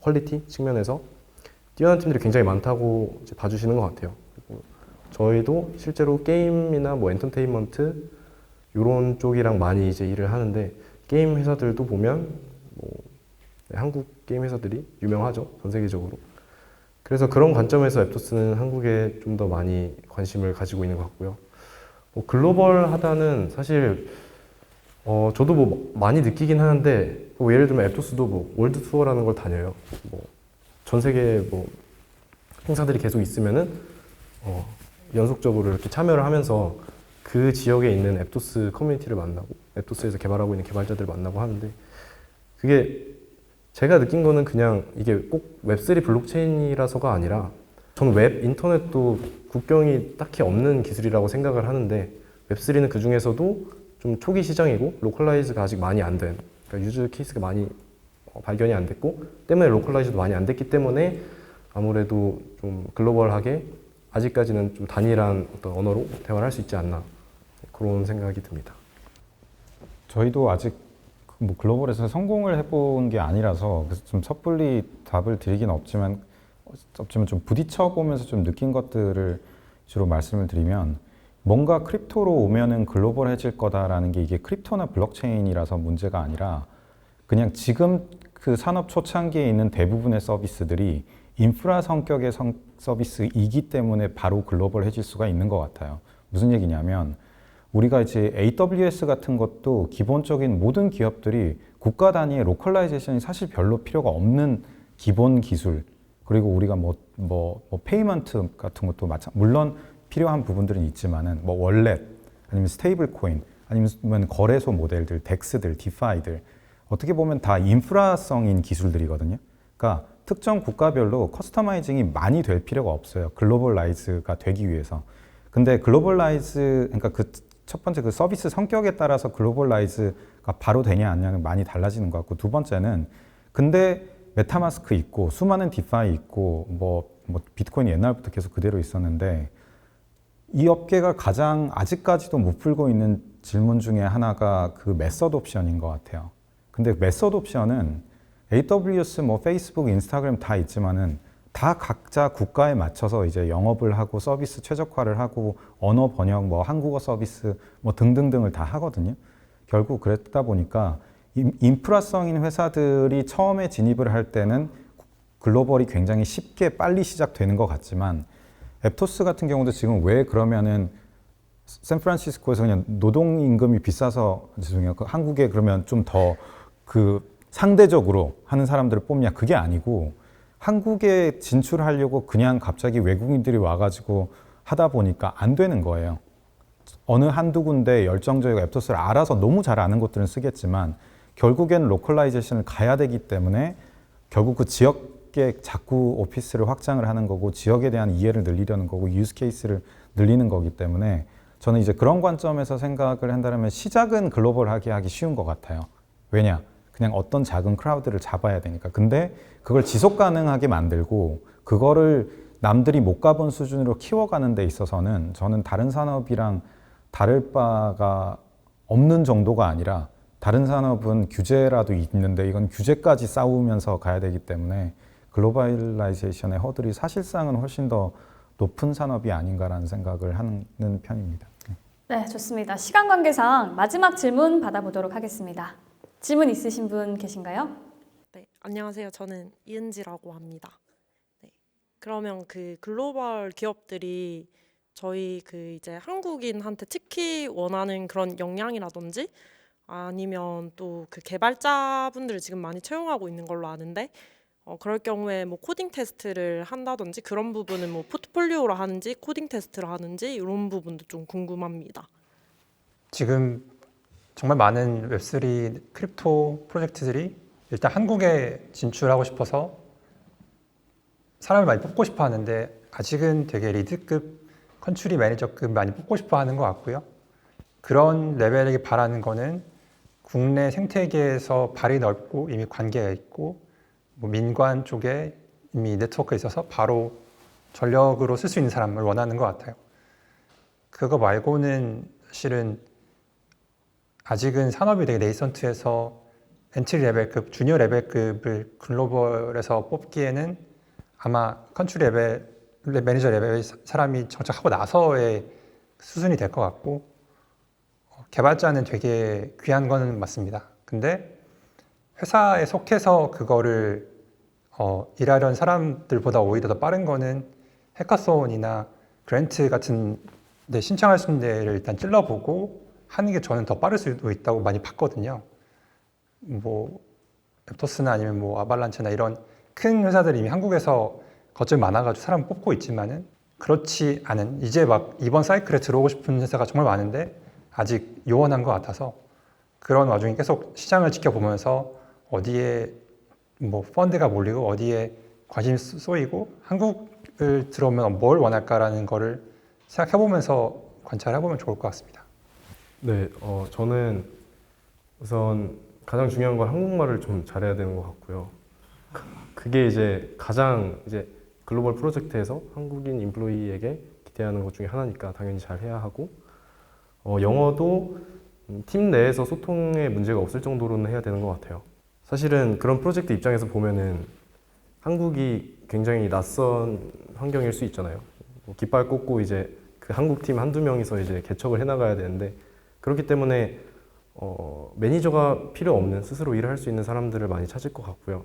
퀄리티 측면에서 뛰어난 팀들이 굉장히 많다고 이제 봐주시는 것 같아요. 그리고 저희도 실제로 게임이나 뭐 엔터테인먼트 이런 쪽이랑 많이 이제 일을 하는데 게임 회사들도 보면 뭐 한국 게임 회사들이 유명하죠, 전 세계적으로. 그래서 그런 관점에서 앱토스는 한국에 좀 더 많이 관심을 가지고 있는 것 같고요. 뭐 글로벌하다는 사실 저도 뭐 많이 느끼긴 하는데 뭐 예를 들면 앱토스도 뭐 월드 투어라는 걸 다녀요. 뭐 전 세계 뭐 행사들이 계속 있으면은 연속적으로 이렇게 참여를 하면서 그 지역에 있는 앱토스 커뮤니티를 만나고 앱토스에서 개발하고 있는 개발자들을 만나고 하는데 그게 제가 느낀 거는 그냥 이게 꼭 웹3 블록체인이라서가 아니라 저는 웹 인터넷도 국경이 딱히 없는 기술이라고 생각을 하는데 웹3는 그 중에서도 좀 초기 시장이고 로컬라이즈가 아직 많이 안 된, 그러니까 유즈 케이스가 많이 발견이 안 됐고 때문에 로컬라이즈도 많이 안 됐기 때문에 아무래도 좀 글로벌하게 아직까지는 좀 단일한 어떤 언어로 대화를 할 수 있지 않나 그런 생각이 듭니다. 저희도 아직 뭐 글로벌에서 성공을 해본 게 아니라서 그래서 좀 섣불리 답을 드리긴 없지만 좀 부딪혀 보면서 좀 느낀 것들을 주로 말씀을 드리면 뭔가 크립토로 오면은 글로벌해질 거다라는 게 이게 크립토나 블록체인이라서 문제가 아니라 그냥 지금 그 산업 초창기에 있는 대부분의 서비스들이 인프라 성격의 서비스이기 때문에 바로 글로벌해질 수가 있는 것 같아요. 무슨 얘기냐면 우리가 이제 AWS 같은 것도 기본적인 모든 기업들이 국가 단위의 로컬라이제이션이 사실 별로 필요가 없는 기본 기술 그리고 우리가 뭐 페이먼트 같은 것도 물론 필요한 부분들은 있지만은 뭐 월렛 아니면 스테이블 코인 아니면 거래소 모델들, 덱스들, 디파이들 어떻게 보면 다 인프라성인 기술들이거든요. 그러니까 특정 국가별로 커스터마이징이 많이 될 필요가 없어요. 글로벌라이즈가 되기 위해서. 근데 글로벌라이즈, 그러니까 그 첫 번째 그 서비스 성격에 따라서 글로벌라이즈가 바로 되냐 안 되냐는 많이 달라지는 것 같고 두 번째는 근데 메타마스크 있고 수많은 디파이 있고 뭐 비트코인이 옛날부터 계속 그대로 있었는데 이 업계가 가장 아직까지도 못 풀고 있는 질문 중에 하나가 그 메서드 옵션인 것 같아요. 근데 메서드 옵션은 AWS, 뭐 페이스북, 인스타그램 다 있지만은 다 각자 국가에 맞춰서 이제 영업을 하고 서비스 최적화를 하고 언어 번역, 뭐 한국어 서비스 뭐 등등등을 다 하거든요. 결국 그랬다 보니까 인프라성인 회사들이 처음에 진입을 할 때는 글로벌이 굉장히 쉽게 빨리 시작되는 것 같지만 앱토스 같은 경우도 지금 왜 그러면은 샌프란시스코에서 그냥 노동 임금이 비싸서 죄송해요. 한국에 그러면 좀 더 그 상대적으로 하는 사람들을 뽑냐 그게 아니고 한국에 진출하려고 그냥 갑자기 외국인들이 와가지고 하다 보니까 안 되는 거예요. 어느 한두 군데 열정적이고 앱토스를 알아서 너무 잘 아는 곳들은 쓰겠지만 결국에는 로컬라이제이션을 가야 되기 때문에 결국 그 지역에 자꾸 오피스를 확장을 하는 거고 지역에 대한 이해를 늘리려는 거고 유즈 케이스를 늘리는 거기 때문에 저는 이제 그런 관점에서 생각을 한다면 시작은 글로벌하게 하기 쉬운 것 같아요. 왜냐? 그냥 어떤 작은 크라우드를 잡아야 되니까. 근데 그걸 지속 가능하게 만들고 그거를 남들이 못 가본 수준으로 키워가는 데 있어서는 저는 다른 산업이랑 다를 바가 없는 정도가 아니라 다른 산업은 규제라도 있는데 이건 규제까지 싸우면서 가야 되기 때문에 글로벌라이제이션의 허들이 사실상은 훨씬 더 높은 산업이 아닌가라는 생각을 하는 편입니다. 네, 좋습니다. 시간 관계상 마지막 질문 받아보도록 하겠습니다. 질문 있으신 분 계신가요? 네, 안녕하세요. 저는 이은지라고 합니다. 네, 그러면 그 글로벌 기업들이 저희 그 이제 한국인한테 특히 원하는 그런 역량이라든지 아니면 또 그 개발자분들을 지금 많이 채용하고 있는 걸로 아는데 그럴 경우에 뭐 코딩 테스트를 한다든지 그런 부분은 뭐 포트폴리오로 하는지 코딩 테스트를 하는지 이런 부분도 좀 궁금합니다. 지금 정말 많은 웹3 크립토 프로젝트들이 일단 한국에 진출하고 싶어서 사람을 많이 뽑고 싶어 하는데 아직은 되게 리드급, 컨트리 매니저급 많이 뽑고 싶어 하는 것 같고요. 그런 레벨에게 바라는 거는 국내 생태계에서 발이 넓고 이미 관계가 있고 뭐 민관 쪽에 이미 네트워크가 있어서 바로 전력으로 쓸 수 있는 사람을 원하는 것 같아요. 그거 말고는 사실은 아직은 산업이 되게 네이선트해서 엔트리 레벨급, 주니어 레벨급을 글로벌에서 뽑기에는 아마 컨트리 레벨, 매니저 레벨 사람이 정착하고 나서의 수준이 될 것 같고 개발자는 되게 귀한 거는 맞습니다. 근데 회사에 속해서 그거를 일하려는 사람들보다 오히려 더 빠른 거는 해커손이나 그랜트 같은 데 신청할 수 있는 데를 일단 찔러보고 하는 게 저는 더 빠를 수도 있다고 많이 봤거든요. 뭐 앱토스나 아니면 뭐 아발란체나 이런 큰 회사들이 이미 한국에서 거점이 많아가지고 사람 뽑고 있지만은 그렇지 않은 이제 막 이번 사이클에 들어오고 싶은 회사가 정말 많은데 아직 요원한 것 같아서 그런 와중에 계속 시장을 지켜보면서 어디에 뭐 펀드가 몰리고 어디에 관심이 쏘이고 한국을 들어오면 뭘 원할까라는 거를 생각해보면서 관찰해보면 좋을 것 같습니다. 네, 저는 우선 가장 중요한 건 한국말을 좀 잘해야 되는 것 같고요. 그게 이제 가장 이제 글로벌 프로젝트에서 한국인 인플로이에게 기대하는 것 중에 하나니까 당연히 잘해야 하고, 영어도 팀 내에서 소통에 문제가 없을 정도로는 해야 되는 것 같아요. 사실은 그런 프로젝트 입장에서 보면은 한국이 굉장히 낯선 환경일 수 있잖아요. 뭐 깃발 꽂고 이제 그 한국 팀 한두 명이서 이제 개척을 해나가야 되는데, 그렇기 때문에 매니저가 필요 없는 스스로 일을 할 수 있는 사람들을 많이 찾을 것 같고요.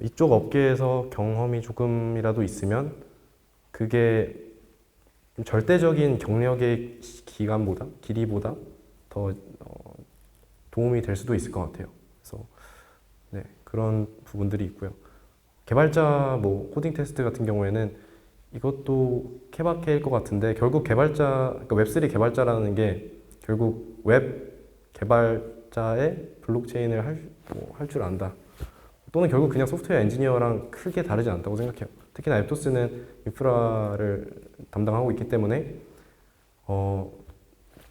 이쪽 업계에서 경험이 조금이라도 있으면 그게 절대적인 경력의 기간보다 길이보다 더 도움이 될 수도 있을 것 같아요. 그래서 네, 그런 부분들이 있고요. 개발자 뭐 코딩 테스트 같은 경우에는 이것도 케바케일 것 같은데, 결국 개발자, 그러니까 웹3 개발자라는 게 결국 웹 개발자의 블록체인을 할 줄 안다, 또는 결국 그냥 소프트웨어 엔지니어랑 크게 다르지 않다고 생각해요. 특히나 앱토스는 인프라를 담당하고 있기 때문에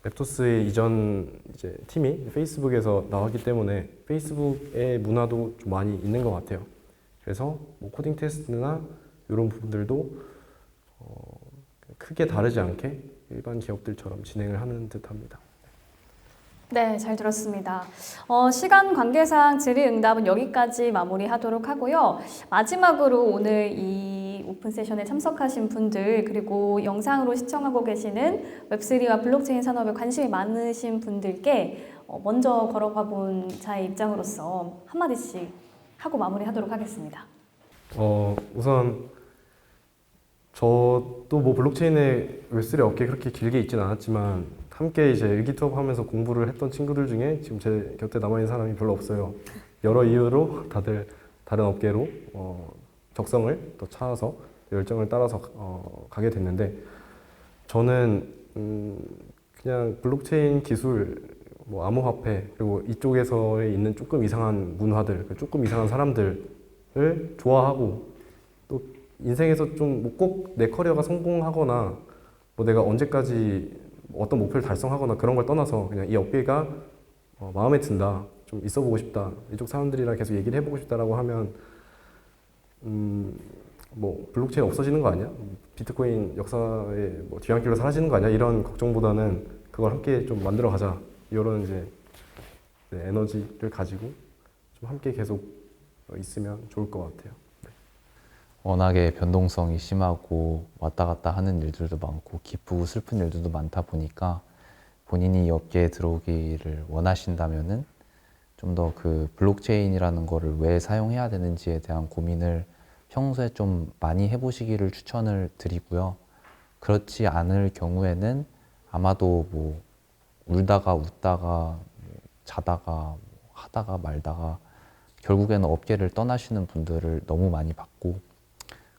앱토스의 이전 이제 팀이 페이스북에서 나왔기 때문에 페이스북의 문화도 좀 많이 있는 것 같아요. 그래서 뭐 코딩 테스트나 이런 부분들도 크게 다르지 않게 일반 기업들처럼 진행을 하는 듯합니다. 네, 잘 들었습니다. 시간 관계상 질의응답은 여기까지 마무리하도록 하고요. 마지막으로 오늘 이 오픈 세션에 참석하신 분들, 그리고 영상으로 시청하고 계시는 웹3와 블록체인 산업에 관심이 많으신 분들께 먼저 걸어가 본 자의 입장으로서 한마디씩 하고 마무리하도록 하겠습니다. 우선 저도 뭐 블록체인의 웹3 업계에 그렇게 길게 있진 않았지만 함께 이제 일기투합하면서 공부를 했던 친구들 중에 지금 제 곁에 남아있는 사람이 별로 없어요. 여러 이유로 다들 다른 업계로 적성을 또 찾아서 열정을 따라서 가게 됐는데, 저는 그냥 블록체인 기술, 뭐 암호화폐, 그리고 이쪽에서 있는 조금 이상한 문화들, 조금 이상한 사람들을 좋아하고, 또 인생에서 좀 꼭 내 커리어가 성공하거나 뭐 내가 언제까지 어떤 목표를 달성하거나 그런 걸 떠나서 그냥 이 업계가 마음에 든다, 좀 있어보고 싶다, 이쪽 사람들이랑 계속 얘기를 해보고 싶다라고 하면 뭐 블록체인 없어지는 거 아니야? 비트코인 역사의 뭐 뒤안길로 사라지는 거 아니야? 이런 걱정보다는 그걸 함께 좀 만들어 가자 이런 이제 에너지를 가지고 좀 함께 계속 있으면 좋을 것 같아요. 워낙에 변동성이 심하고 왔다 갔다 하는 일들도 많고 기쁘고 슬픈 일들도 많다 보니까 본인이 이 업계에 들어오기를 원하신다면은 좀 더 그 블록체인이라는 거를 왜 사용해야 되는지에 대한 고민을 평소에 좀 많이 해보시기를 추천을 드리고요. 그렇지 않을 경우에는 아마도 뭐 울다가 웃다가 뭐 자다가 뭐 하다가 말다가 결국에는 업계를 떠나시는 분들을 너무 많이 봤고,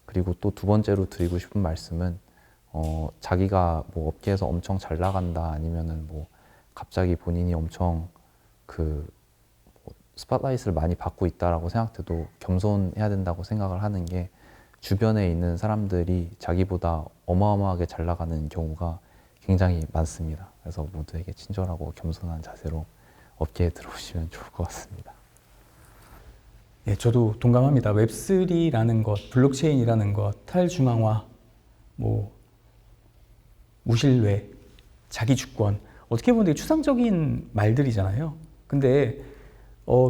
그리고 또 두 번째로 드리고 싶은 말씀은 자기가 뭐 업계에서 엄청 잘 나간다 아니면은 뭐 갑자기 본인이 엄청 그 스팟라이트를 많이 받고 있다라고 생각해도 겸손해야 된다고 생각을 하는 게, 주변에 있는 사람들이 자기보다 어마어마하게 잘 나가는 경우가 굉장히 많습니다. 그래서 모두에게 친절하고 겸손한 자세로 업계에 들어오시면 좋을 것 같습니다. 예, 저도 동감합니다. 웹3라는 것, 블록체인이라는 것, 탈중앙화, 뭐 무신뢰, 자기주권, 어떻게 보면 되게 추상적인 말들이잖아요. 근데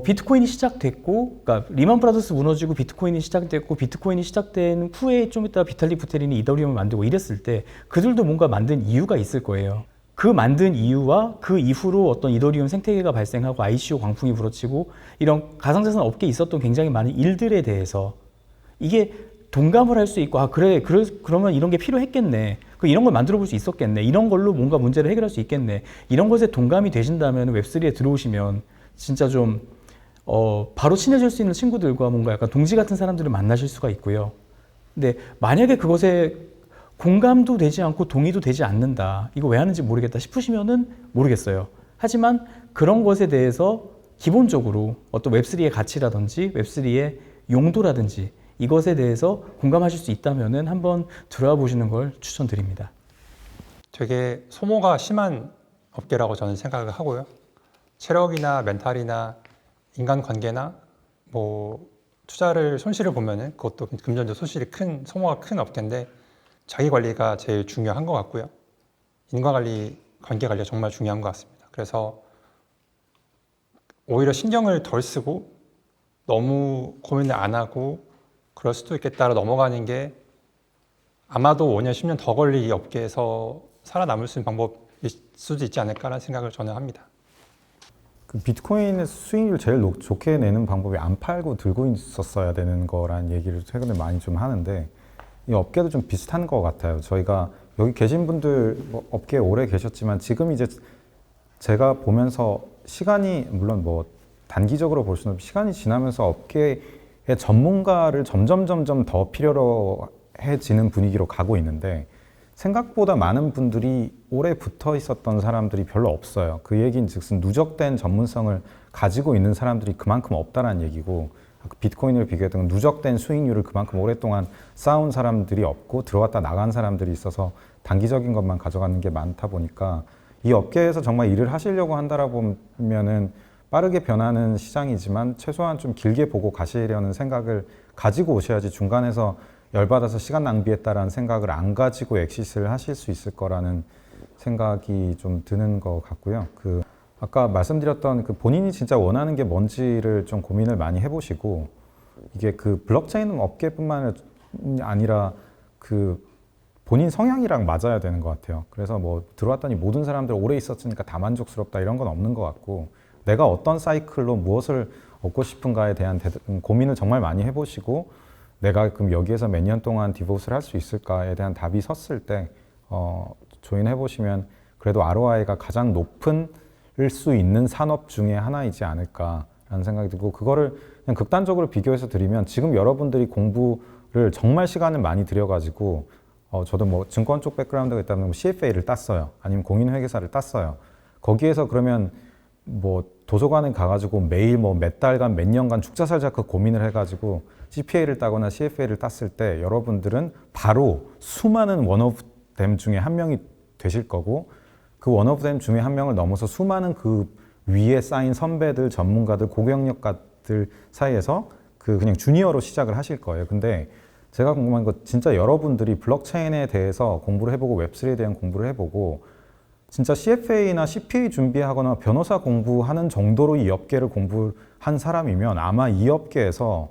비트코인이 시작됐고, 그러니까 리만 브라더스 무너지고 비트코인이 시작됐고, 비트코인이 시작된 후에 좀 이따 비탈릭 부테린이 이더리움을 만들고 이랬을 때 그들도 뭔가 만든 이유가 있을 거예요. 그 만든 이유와 그 이후로 어떤 이더리움 생태계가 발생하고 ICO 광풍이 불어치고 이런 가상자산 업계에 있었던 굉장히 많은 일들에 대해서 이게 동감을 할 수 있고, 그러면 이런 게 필요했겠네. 이런 걸 만들어 볼 수 있었겠네. 이런 걸로 뭔가 문제를 해결할 수 있겠네. 이런 것에 동감이 되신다면 웹3에 들어오시면 진짜 좀 바로 친해질 수 있는 친구들과 뭔가 약간 동지 같은 사람들을 만나실 수가 있고요. 근데 만약에 그것에 공감도 되지 않고 동의도 되지 않는다, 이거 왜 하는지 모르겠다 싶으시면은 모르겠어요. 하지만 그런 것에 대해서 기본적으로 어떤 웹3의 가치라든지 웹3의 용도라든지 이것에 대해서 공감하실 수 있다면은 한번 들어와 보시는 걸 추천드립니다. 되게 소모가 심한 업계라고 저는 생각을 하고요. 체력이나 멘탈이나 인간관계나 뭐 투자를 손실을 보면은 그것도 금전적 손실이 큰, 소모가 큰 업계인데 자기 관리가 제일 중요한 것 같고요. 인과관리, 관계관리가 정말 중요한 것 같습니다. 그래서 오히려 신경을 덜 쓰고 너무 고민을 안 하고 그럴 수도 있겠다로 넘어가는 게 아마도 5년, 10년 더 걸릴 이 업계에서 살아남을 수 있는 방법일 수도 있지 않을까라는 생각을 저는 합니다. 그 비트코인의 수익률 제일 좋게 내는 방법이 안 팔고 들고 있었어야 되는 거란 얘기를 최근에 많이 좀 하는데, 이 업계도 좀 비슷한 것 같아요. 저희가 여기 계신 분들 뭐 업계에 오래 계셨지만 지금 이제 제가 보면서 시간이, 물론 뭐 단기적으로 볼 수는 시간이 지나면서 업계의 전문가를 점점 더 필요로 해지는 분위기로 가고 있는데, 생각보다 많은 분들이 오래 붙어 있었던 사람들이 별로 없어요. 그 얘기는 즉슨 누적된 전문성을 가지고 있는 사람들이 그만큼 없다라는 얘기고, 비트코인을 비교했던 누적된 수익률을 그만큼 오랫동안 쌓은 사람들이 없고 들어왔다 나간 사람들이 있어서 단기적인 것만 가져가는 게 많다 보니까, 이 업계에서 정말 일을 하시려고 한다라고 보면은 빠르게 변하는 시장이지만 최소한 좀 길게 보고 가시려는 생각을 가지고 오셔야지 중간에서 열받아서 시간 낭비했다라는 생각을 안 가지고 엑시스를 하실 수 있을 거라는 생각이 좀 드는 것 같고요. 아까 말씀드렸던 본인이 진짜 원하는 게 뭔지를 좀 고민을 많이 해보시고, 이게 블록체인 업계뿐만 아니라 본인 성향이랑 맞아야 되는 것 같아요. 그래서 뭐 들어왔더니 모든 사람들 오래 있었으니까 다 만족스럽다 이런 건 없는 것 같고, 내가 어떤 사이클로 무엇을 얻고 싶은가에 대한 고민을 정말 많이 해보시고, 내가 그럼 여기에서 몇 년 동안 디봇을 할 수 있을까에 대한 답이 섰을 때 조인해 보시면 그래도 ROI가 가장 높은 수 있는 산업 중에 하나이지 않을까라는 생각이 들고, 그거를 그냥 극단적으로 비교해서 드리면 지금 여러분들이 공부를 정말 시간을 많이 들여가지고 저도 뭐 증권 쪽 백그라운드가 있다면 CFA를 땄어요. 아니면 공인회계사를 땄어요. 거기에서 그러면 뭐 도서관에 가가지고 매일 뭐 몇 달간 몇 년간 죽자살자크 고민을 해가지고 CPA를 따거나 CFA를 땄을 때 여러분들은 바로 수많은 원 오브 댐 중에 한 명이 되실 거고, 그 원 오브 댐 중에 한 명을 넘어서 수많은 그 위에 쌓인 선배들, 전문가들, 고경력가들 사이에서 그냥 주니어로 시작을 하실 거예요. 근데 제가 궁금한 건 진짜 여러분들이 블록체인에 대해서 공부를 해보고 웹3에 대한 공부를 해보고 진짜 CFA나 CPA 준비하거나 변호사 공부하는 정도로 이 업계를 공부한 사람이면 아마 이 업계에서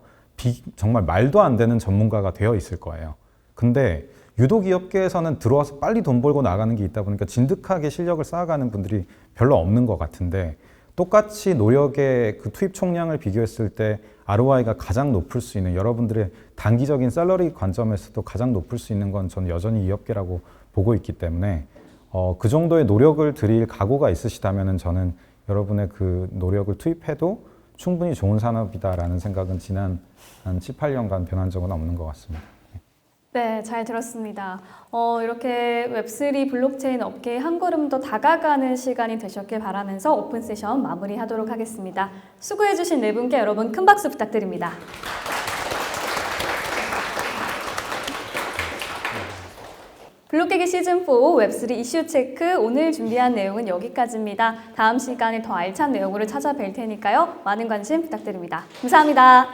정말 말도 안 되는 전문가가 되어 있을 거예요. 근데 유독 이 업계에서는 들어와서 빨리 돈 벌고 나가는 게 있다 보니까 진득하게 실력을 쌓아가는 분들이 별로 없는 것 같은데, 똑같이 노력의 그 투입 총량을 비교했을 때 ROI가 가장 높을 수 있는, 여러분들의 단기적인 샐러리 관점에서도 가장 높을 수 있는 건 저는 여전히 이 업계라고 보고 있기 때문에 그 정도의 노력을 들일 각오가 있으시다면 저는 여러분의 그 노력을 투입해도 충분히 좋은 산업이다라는 생각은 지난 한 7, 8년간 변한 적은 없는 것 같습니다. 네, 잘 들었습니다. 이렇게 웹3 블록체인 업계에 한 걸음 더 다가가는 시간이 되셨길 바라면서 오픈 세션 마무리하도록 하겠습니다. 수고해주신 네 분께 여러분 큰 박수 부탁드립니다. 블록깨기 시즌4 웹3 이슈 체크, 오늘 준비한 내용은 여기까지입니다. 다음 시간에 더 알찬 내용으로 찾아뵐 테니까요. 많은 관심 부탁드립니다. 감사합니다.